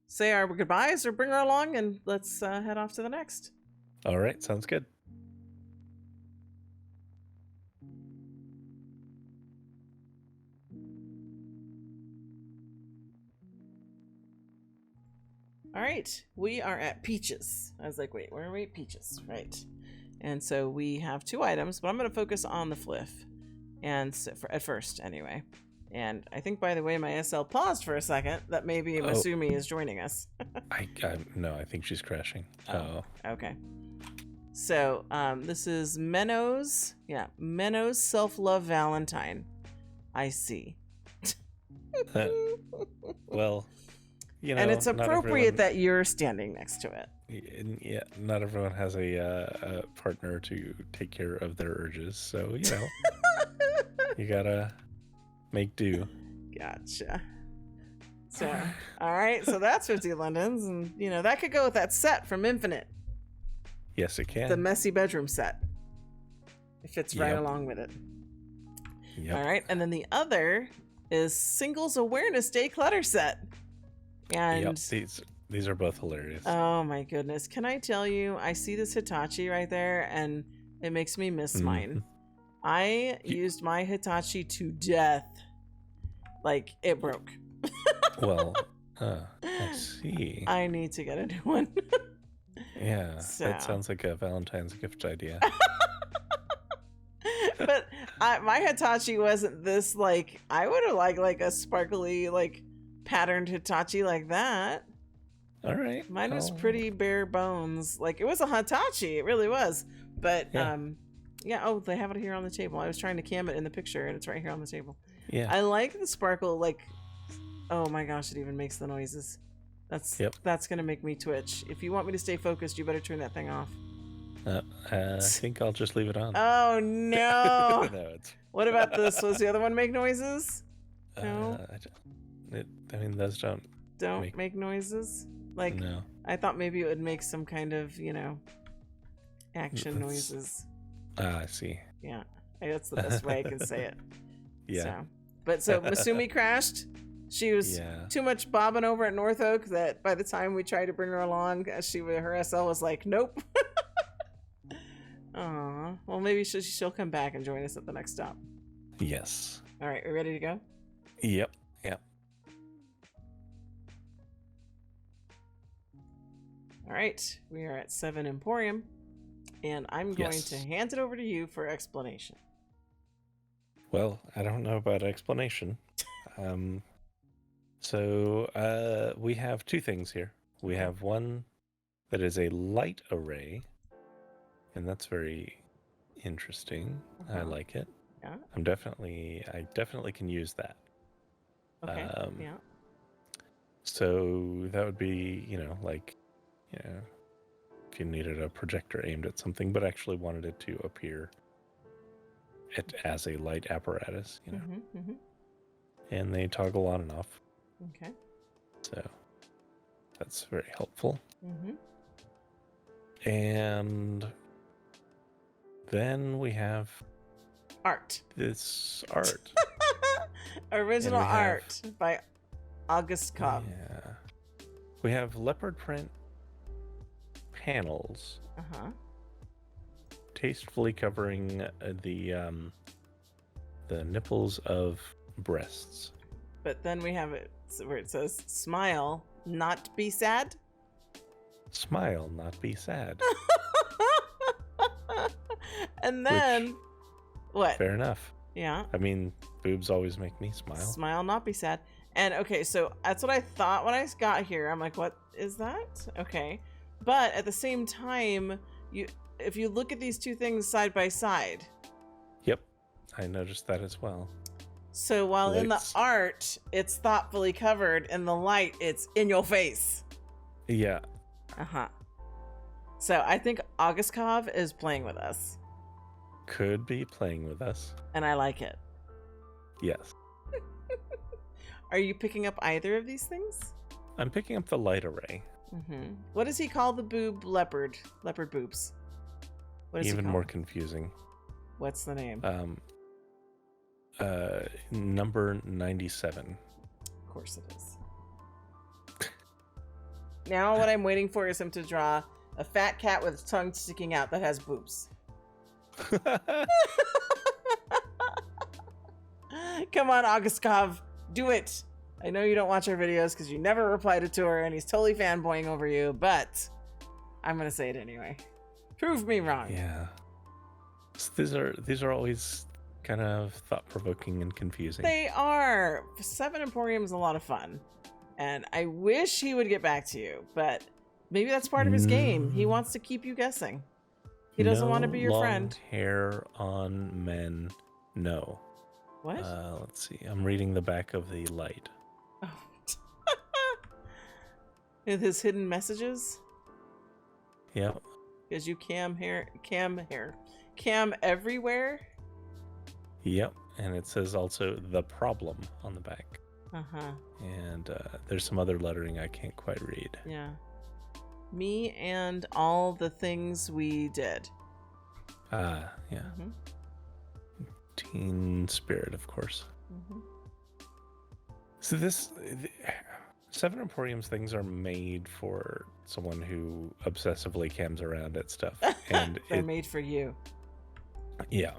say our goodbyes or bring her along, and let's head off to the next. All right. Sounds good. All right, we are at Peaches. I was like, wait, where are we? Peaches, right? And so we have 2 items, but I'm going to focus on the FLF, and so at first, anyway. And I think, by the way, my SL paused for a second. That maybe Masumi is joining us. No, I think she's crashing. Oh, okay. So this is Menno's Self-Love Valentine. I see. Well. And it's appropriate that you're standing next to it. Yeah, not everyone has a partner to take care of their urges, so you gotta make do. Gotcha. So, all right, so that's 50 Lindens, and that could go with that set from Infinite. Yes, it can. The messy bedroom set. It fits right along with it. Yep. All right, and then the other is Singles Awareness Day Clutter Set. And these are both hilarious. Oh my goodness. Can I tell you, I see this Hitachi right there and it makes me miss mine. I used my Hitachi to death. Like, it broke. Well, I see. I need to get a new one. Yeah, that sounds like a Valentine's gift idea. But my Hitachi wasn't this like. I would have liked like a sparkly like patterned Hitachi like that. All right. Mine was pretty bare bones. Like it was a Hitachi, it really was. But yeah. Oh, they have it here on the table. I was trying to cam it in the picture, and it's right here on the table. Yeah. I like the sparkle. Like, oh my gosh, it even makes the noises. That's gonna make me twitch. If you want me to stay focused, you better turn that thing off. I think I'll just leave it on. Oh no! No, What about this? Was the other one make noises? No. I mean, those don't make noises. Like, no. I thought maybe it would make some kind of, you know, action noises. I see. Yeah, that's the best way I can say it. Yeah. So Masumi crashed. She was too much bobbing over at North Oak that by the time we tried to bring her along, her SL was like, nope. Aw. Well, maybe she'll come back and join us at the next stop. Yes. All right, we ready to go? Yep. All right, we are at 7 Emporium, and I'm going to hand it over to you for explanation. Well, I don't know about explanation. So we have two things here. We have one that is a light array, and that's very interesting. I like it. Yeah. I definitely can use that. Okay. Yeah. So that would be, like, if you needed a projector aimed at something, but actually wanted it to appear as a light apparatus, and they toggle on and off. Okay. So that's very helpful. And then we have art. This art. Original art by August Cobb. Yeah. We have leopard print panels. Tastefully covering the nipples of breasts. But then we have it where it says, smile, not be sad. Smile, not be sad. And then, what? Fair enough. Yeah. I mean, boobs always make me smile. Smile, not be sad. And okay, so that's what I thought when I got here. I'm like, what is that? Okay. But at the same time, if you look at these two things side by side. Yep. I noticed that as well. So while in the art, it's thoughtfully covered, in the light, it's in your face. Yeah. So I think August Cobb is playing with us. Could be playing with us. And I like it. Yes. Are you picking up either of these things? I'm picking up the light array. What does he call the boob leopard? Leopard boobs. What is even more confusing? What's the name? Number 97. Of course it is. Now what I'm waiting for is him to draw a fat cat with its tongue sticking out that has boobs. Come on, August Cobb, do it. I know you don't watch our videos because you never replied to her, and he's totally fanboying over you, but I'm gonna say it anyway. Prove me wrong. Yeah. So these are always kind of thought-provoking and confusing. They are. 7 Emporium is a lot of fun, and I wish he would get back to you, but maybe that's part of his game. He wants to keep you guessing. He doesn't want to be your friend. Hair on men, no. What? Let's see. I'm reading the back of the light. Oh. With his hidden messages? Yep. Because you cam everywhere? Yep. And it says also the problem on the back. And there's some other lettering I can't quite read. Yeah. Me and all the things we did. Yeah. Teen spirit, of course. So 7 Emporium's things are made for someone who obsessively cams around at stuff. And they're made for you. Yeah.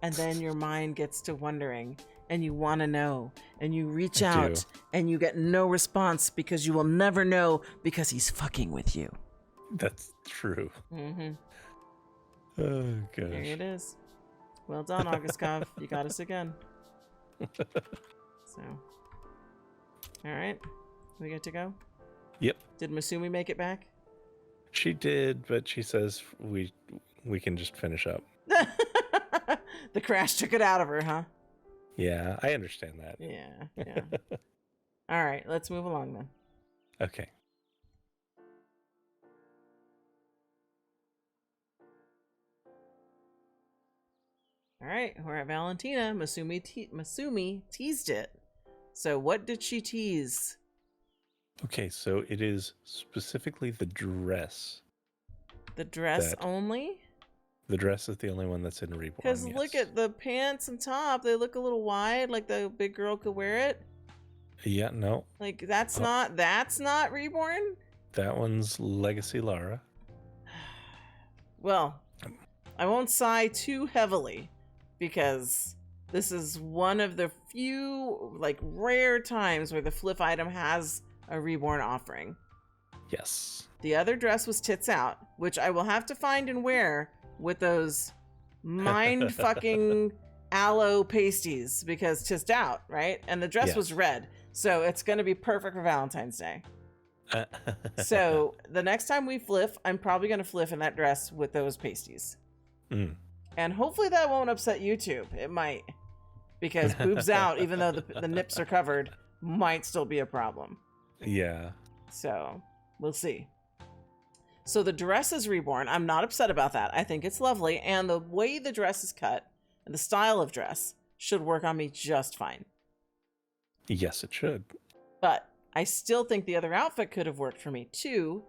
And then your mind gets to wondering, and you want to know, and you reach out, and you get no response because you will never know because he's fucking with you. That's true. Oh, gosh. There it is. Well done, Augustkov. You got us again. So, all right. We good to go? Yep. Did Masumi make it back? She did, but she says we can just finish up. The crash took it out of her, huh? Yeah, I understand that. Yeah. All right, let's move along then. Okay. All right, we're at Valentina. Masumi teased it. So what did she tease? Okay, so it is specifically the dress. The dress only? The dress is the only one that's in Reborn. Because look at the pants and top. They look a little wide, like the big girl could wear it. Yeah, no. Like that's not Reborn? That one's Legacy Lara. Well, I won't sigh too heavily because this is one of the few, like, rare times where the FLF item has a Reborn offering. Yes. The other dress was tits out, which I will have to find and wear with those mind-fucking aloe pasties because tits out, right? And the dress was red, so it's going to be perfect for Valentine's Day. So the next time we FLF, I'm probably going to FLF in that dress with those pasties. And hopefully that won't upset YouTube. It might. Because boobs out, even though the nips are covered, might still be a problem. Yeah. So, we'll see. So the dress is Reborn. I'm not upset about that. I think it's lovely. And the way the dress is cut, and the style of dress, should work on me just fine. Yes, it should. But I still think the other outfit could have worked for me too.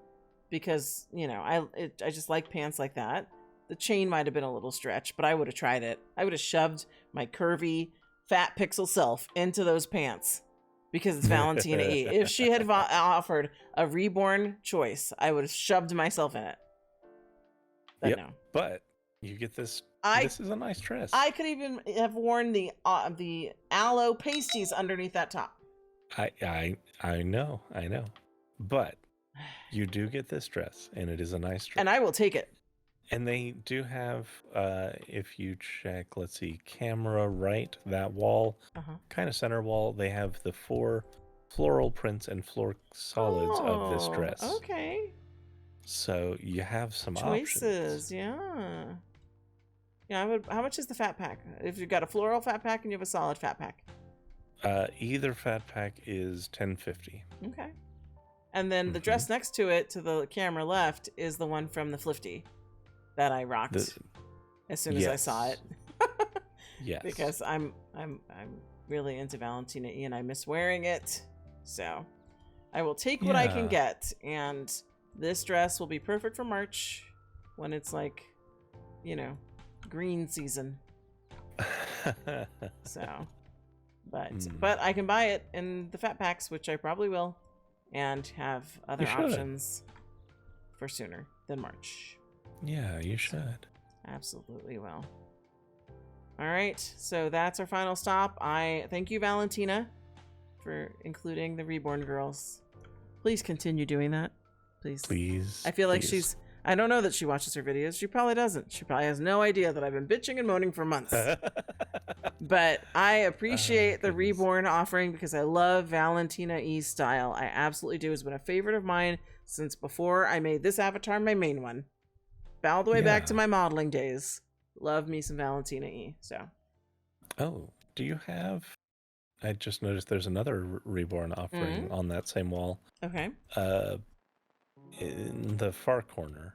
Because, you know, I just like pants like that. The chain might have been a little stretch, but I would have tried it. I would have shoved my curvy, fat pixel self into those pants because it's Valentina E. If she had offered a Reborn choice, I would have shoved myself in it. But no. But you get this. This is a nice dress. I could even have worn the aloe pasties underneath that top. I know. But you do get this dress, and it is a nice dress. And I will take it. And they do have, if you check, let's see, camera right, that wall, kind of center wall, they have the 4 floral prints and floor solids of this dress. Okay. So you have some choices. options. Yeah. Yeah, how much is the fat pack? If you've got a floral fat pack and you have a solid fat pack? Either fat pack is $10.50. Okay. And then the dress next to it, to the camera left, is the one from the Flifty that I rocked as soon as I saw it. Yes. Because I'm really into Valentina E and I miss wearing it. So I will take what I can get, and this dress will be perfect for March when it's like, you know, green season. So but I can buy it in the fat packs, which I probably will, and have other options for sooner than March. Yeah, you should. Absolutely will. All right, so that's our final stop. I thank you, Valentina, for including the Reborn girls. Please continue doing that. Please. I feel like I don't know that she watches her videos. She probably doesn't. She probably has no idea that I've been bitching and moaning for months. But I appreciate the Reborn offering because I love Valentina E's style. I absolutely do. It's been a favorite of mine since before I made this avatar my main one. All the way back to my modeling days. Love me some Valentina E. So. Oh, do you have... I just noticed there's another Reborn offering on that same wall. Okay. In the far corner,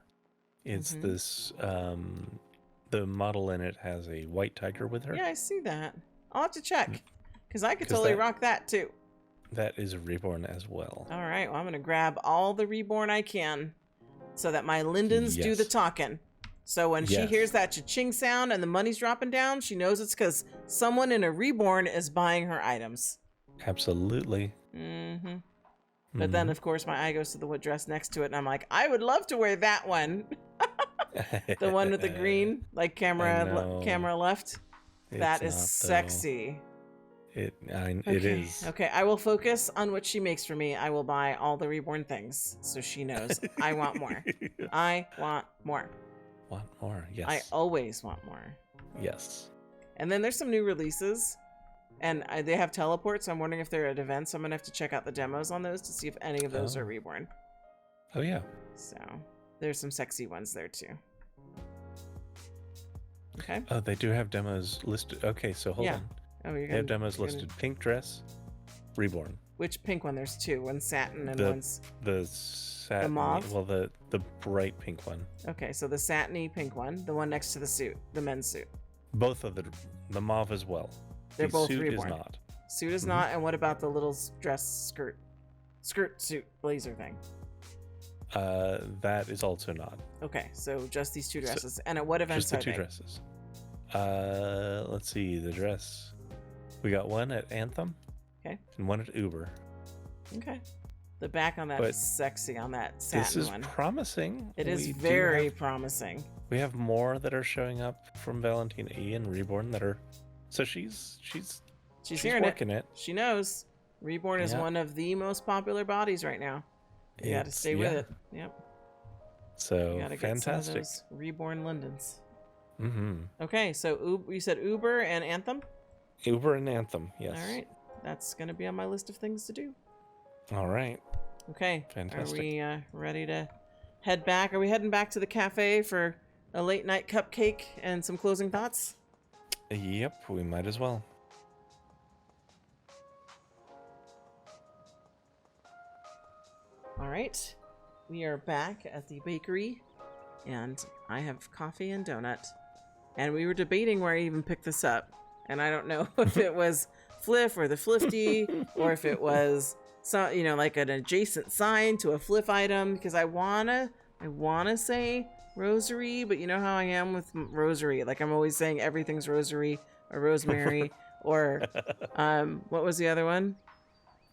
it's this... the model in it has a white tiger with her. Yeah, I see that. I'll have to check. Because I could totally rock that too. That is a Reborn as well. All right. Well, I'm going to grab all the Reborn I can, so that my Lindens do the talking. So when she hears that cha-ching sound and the money's dropping down, she knows it's because someone in a Reborn is buying her items. Absolutely. But then, of course, my eye goes to the dress next to it, and I'm like, I would love to wear that one. The one with the green, like camera left. That is sexy. It is. Okay, I will focus on what she makes for me. I will buy all the Reborn things so she knows I want more. I want more. Want more, yes. I always want more. Yes. And then there's some new releases, and they have teleports, so I'm wondering if they're at events. So I'm going to have to check out the demos on those to see if any of those are reborn. Oh, yeah. So there's some sexy ones there, too. Okay. Oh, they do have demos listed. Okay, so hold on. Oh, they have demos listed. Pink dress, reborn. Which pink one? There's two. One's satin and one's... The satin... The mauve? Well, the bright pink one. Okay, so the satiny pink one, the one next to the suit, the men's suit. Both of the mauve as well. They're both suit reborn. Is not. Suit is not, and what about the little dress skirt suit blazer thing? That is also not. Okay, so just these two dresses. And at what events are they? Just the two dresses. Let's see, the dress. We got one at Anthem. Okay. And one at Uber. Okay. The back on that is sexy on that satin one. This is promising. It is very promising. We have more that are showing up from Valentina E and Reborn that are... So she's hearing working it. She knows. Reborn is one of the most popular bodies right now. You got to stay with it. Yep. So you gotta fantastic. Get some of those Reborn Lindens. Mm-hmm. Okay, so you said Uber and Anthem? Uber and Anthem, yes. All right. That's going to be on my list of things to do. All right. Okay. Fantastic. Are we ready to head back? Are we heading back to the cafe for a late night cupcake and some closing thoughts? Yep, we might as well. All right. We are back at the bakery, and I have coffee and donut. And we were debating where I even picked this up. And I don't know if it was Fliff or the Flifty, or if it was some, like an adjacent sign to a Fliff item, because I wanna say rosary, but you know how I am with rosary. Like I'm always saying everything's rosary or rosemary or what was the other one?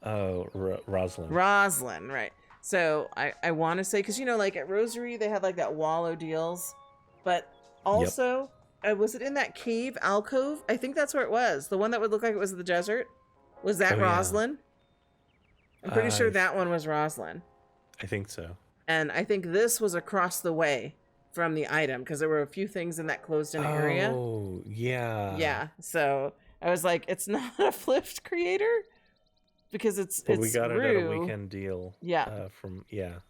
Oh, Rosalind. Rosalind, right. So I want to say, because like at Rosary they had like that Wallow deals, but also was it in that cave alcove? I think that's where it was. The one that would look like it was in the desert. Was that Rosalind? I'm pretty sure that one was Rosalind. I think so. And I think this was across the way from the item, because there were a few things in that closed-in area. Oh, yeah. Yeah. So I was like, it's not a Flift creator. Because but we got Rue. it at a weekend deal. Yeah.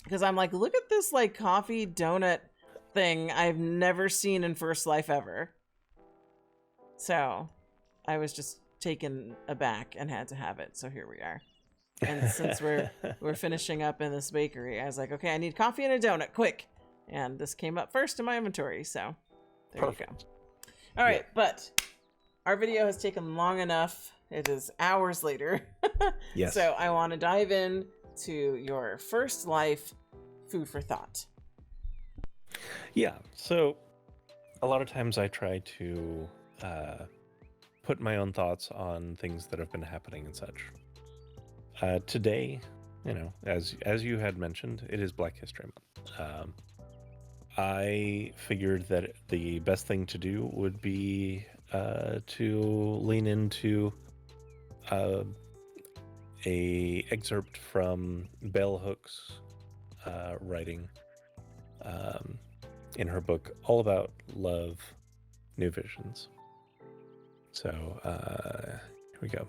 Because I'm like, look at this like coffee donut thing I've never seen in First Life ever. So I was just taken aback and had to have it. So here we are. And since we're finishing up in this bakery, I was like, okay, I need coffee and a donut, quick. And this came up first in my inventory. So there you go. All right, but our video has taken long enough. It is hours later. Yes. So I want to dive in to your First Life food for thought. Yeah. So a lot of times I try to put my own thoughts on things that have been happening and such. Today, as you had mentioned, it is Black History Month. I figured that the best thing to do would be to lean into a excerpt from Bell Hooks' writing in her book All About Love, New Visions. So here we go.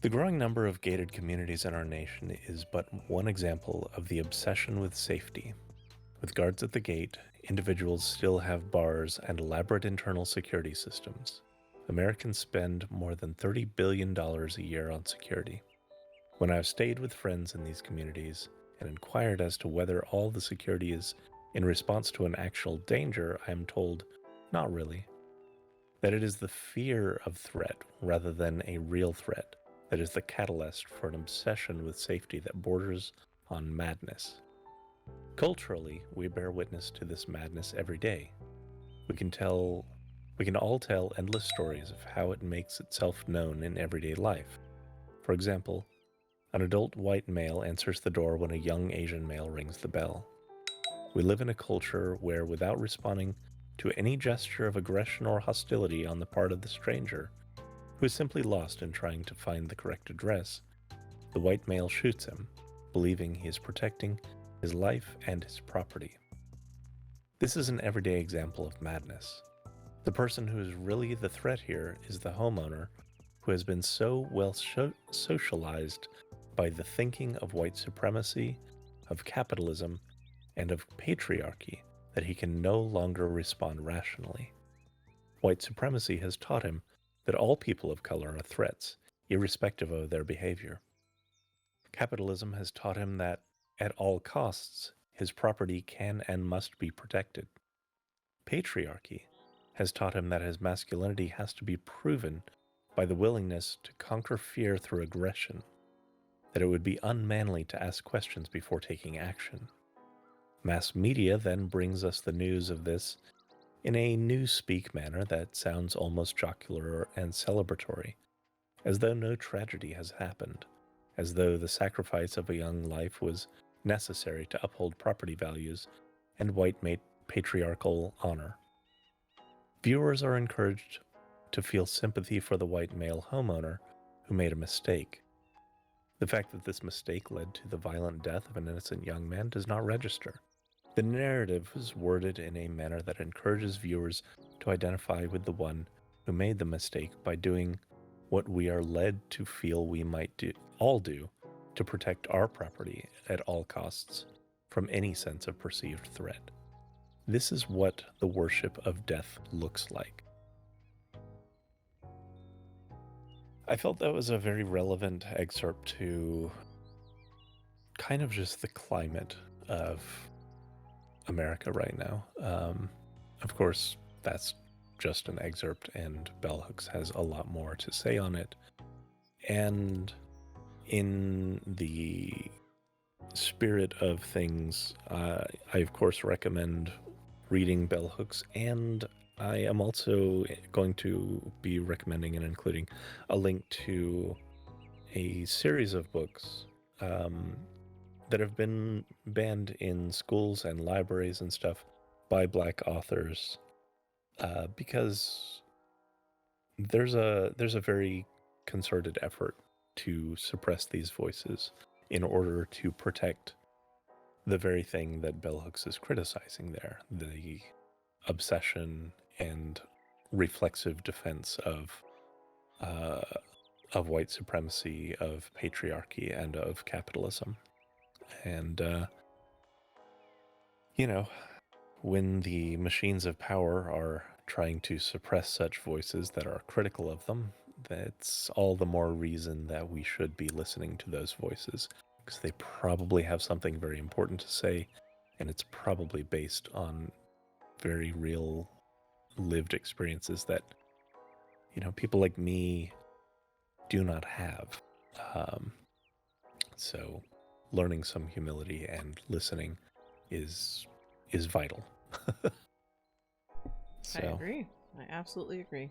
The growing number of gated communities in our nation is but one example of the obsession with safety. With guards at the gate, individuals still have bars and elaborate internal security systems. Americans spend more than $30 billion a year on security. When I've stayed with friends in these communities and inquired as to whether all the security is in response to an actual danger, I am told, not really. That it is the fear of threat rather than a real threat that is the catalyst for an obsession with safety that borders on madness. Culturally, we bear witness to this madness every day. We can all tell endless stories of how it makes itself known in everyday life. For example, an adult white male answers the door when a young Asian male rings the bell. We live in a culture where, without responding to any gesture of aggression or hostility on the part of the stranger, who is simply lost in trying to find the correct address, the white male shoots him, believing he is protecting his life and his property. This is an everyday example of madness. The person who is really the threat here is the homeowner, who has been so well socialized by the thinking of white supremacy, of capitalism, and of patriarchy that he can no longer respond rationally. White supremacy has taught him that all people of color are threats, irrespective of their behavior. Capitalism has taught him that, at all costs, his property can and must be protected. Patriarchy has taught him that his masculinity has to be proven by the willingness to conquer fear through aggression, that it would be unmanly to ask questions before taking action. Mass media then brings us the news of this in a newspeak manner that sounds almost jocular and celebratory, as though no tragedy has happened, as though the sacrifice of a young life was necessary to uphold property values and white patriarchal honor. Viewers are encouraged to feel sympathy for the white male homeowner who made a mistake. The fact that this mistake led to the violent death of an innocent young man does not register. The narrative is worded in a manner that encourages viewers to identify with the one who made the mistake by doing what we are led to feel we might all do to protect our property at all costs from any sense of perceived threat. This is what the worship of death looks like. I felt that was a very relevant excerpt to kind of just the climate of America right now. Of course, that's just an excerpt, and Bell Hooks has a lot more to say on it. And in the spirit of things, I of course recommend reading Bell Hooks, and I am also going to be recommending and including a link to a series of books that have been banned in schools and libraries and stuff by Black authors, because there's a very concerted effort to suppress these voices in order to protect the very thing that Bell Hooks is criticizing there, the obsession and reflexive defense of white supremacy, of patriarchy, and of capitalism. And, when the machines of power are trying to suppress such voices that are critical of them, that's all the more reason that we should be listening to those voices, because they probably have something very important to say, and it's probably based on very real lived experiences that, people like me do not have. So learning some humility and listening is vital. So. I agree. I absolutely agree.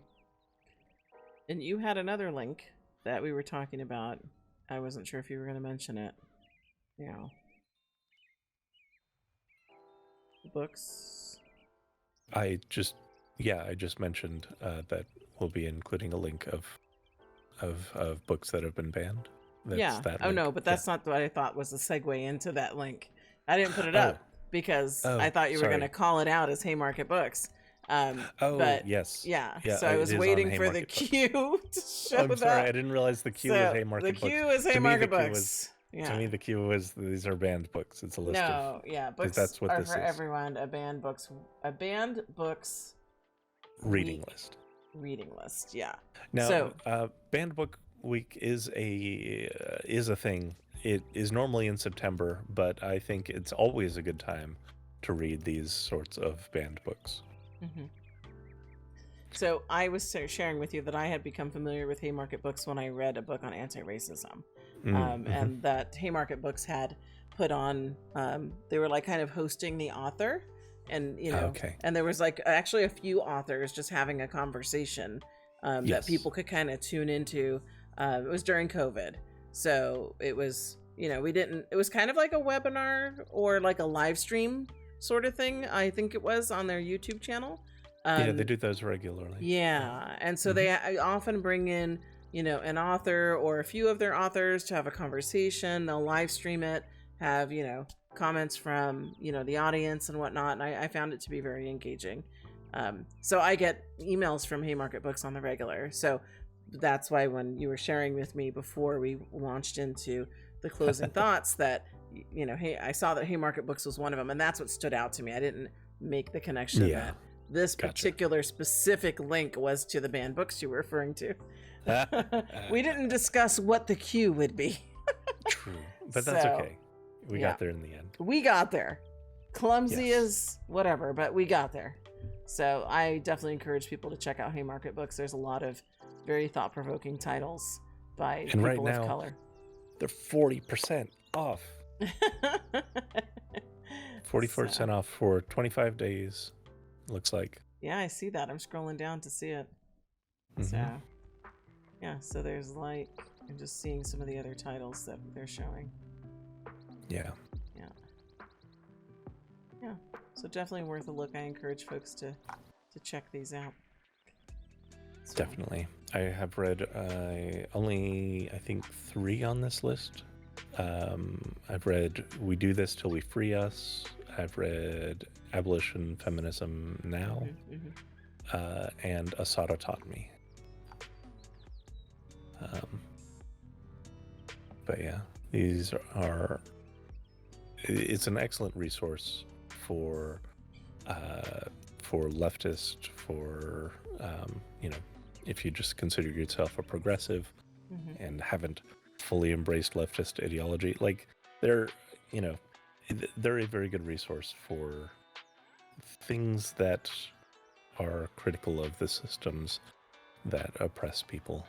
And you had another link that we were talking about. I wasn't sure if you were going to mention it. Yeah. Books. I just mentioned that we'll be including a link of books that have been banned. That's that Oh link. no, but that's not what I thought was the segue into that link. I didn't put it up because I thought you were going to call it out as Haymarket Books. But yes. Yeah. So I was waiting for the cue to show that. I'm sorry, I didn't realize the cue was Haymarket Books. The cue is Haymarket Books. To me, the cue was these are banned books. It's a list of... books that's what are this for is. everyone. A banned books reading list. Reading list, yeah. Now, banned book week is a thing. It is normally in September, but I think it's always a good time to read these sorts of banned books. Mm-hmm. So I was sharing with you that I had become familiar with Haymarket Books when I read a book on anti-racism. And that Haymarket Books had put on, they were like kind of hosting the author, and and there was like actually a few authors just having a conversation that people could kind of tune into. It was during COVID, so it was it was kind of like a webinar or like a live stream sort of thing. I think it was on their YouTube channel. They do those regularly. Yeah, and so they often bring in an author or a few of their authors to have a conversation. They'll live stream it, have, comments from, the audience and whatnot. And I found it to be very engaging. So I get emails from Haymarket Books on the regular. So that's why when you were sharing with me before we launched into the closing thoughts that, you know, hey, I saw that Haymarket Books was one of them, and that's what stood out to me. I didn't make the connection that this particular specific link was to the banned books you were referring to. We didn't discuss what the queue would be. True, but that's okay. We got there in the end. We got there. Clumsy as whatever, but we got there. So I definitely encourage people to check out Haymarket Books. There's a lot of very thought-provoking titles by people right now, of color. They're 40% off. 40% off for 25 days, looks like. Yeah, I see that. I'm scrolling down to see it. So, yeah, so there's Light. I'm just seeing some of the other titles that they're showing. Yeah. Yeah. So definitely worth a look. I encourage folks to check these out. So. Definitely. I have read only, I think, 3 on this list. I've read We Do This Till We Free Us. I've read Abolition Feminism Now. And Asada Taught Me. But yeah, these are, it's an excellent resource for leftist, for, you know, if you just consider yourself a progressive and haven't fully embraced leftist ideology, like they're, you know, they're a very good resource for things that are critical of the systems that oppress people.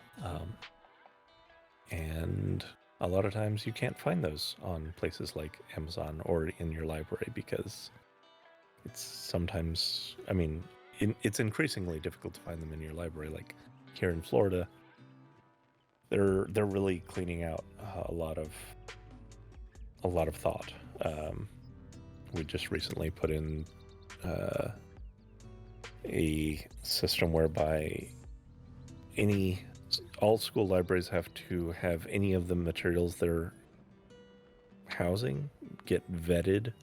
And a lot of times you can't find those on places like Amazon or in your library because it's sometimes, I mean, it's increasingly difficult to find them in your library. Like here in Florida, they're really cleaning out a lot of thought. We just recently put in a system whereby all school libraries have to have any of the materials they're housing get vetted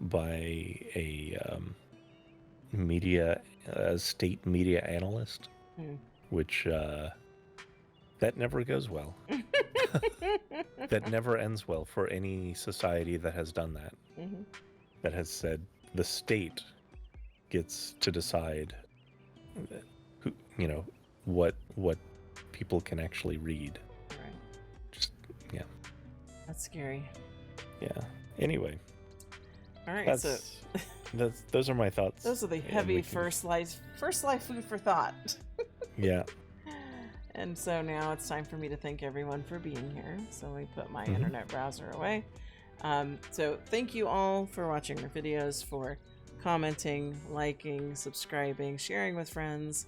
by a state media analyst, which that never goes well. That never ends well for any society that has done that. That has said the state gets to decide who, you know, what people can actually read. Right. Just, yeah. That's scary. Yeah. Anyway. All right. So those are my thoughts. Those are the heavy first life food for thought. Yeah. And so now it's time for me to thank everyone for being here. So we put my internet browser away. So thank you all for watching our videos, for commenting, liking, subscribing, sharing with friends,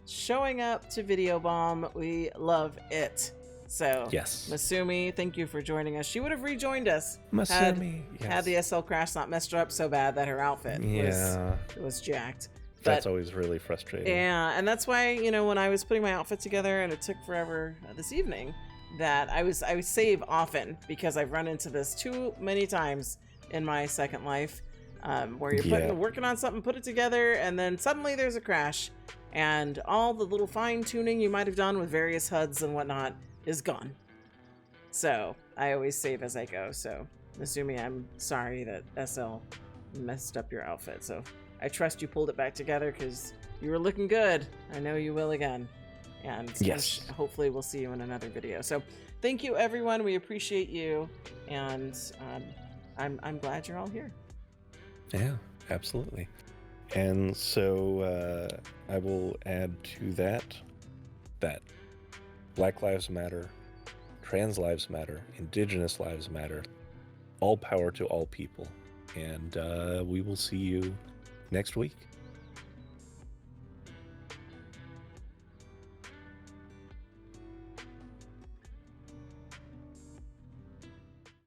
showing up to Video Bomb. We love it. So yes, Masumi, thank you for joining us. She would have rejoined us Masumi, had the SL crash not messed her up so bad that her outfit was jacked. That's always really frustrating. Yeah, and that's why, you know, when I was putting my outfit together, and it took forever this evening, that I would save often, because I've run into this too many times in my Second Life, where you're working on something, put it together, and then suddenly there's a crash, and all the little fine tuning you might have done with various HUDs and whatnot is gone. So I always save as I go. So Masumi, I'm sorry that SL messed up your outfit. So I trust you pulled it back together because you were looking good. I know you will again. And yes, hopefully we'll see you in another video. So thank you, everyone. We appreciate you. And I'm glad you're all here. Yeah, absolutely. And so I will add to that Black Lives Matter, Trans Lives Matter, Indigenous Lives Matter, all power to all people. And we will see you next week.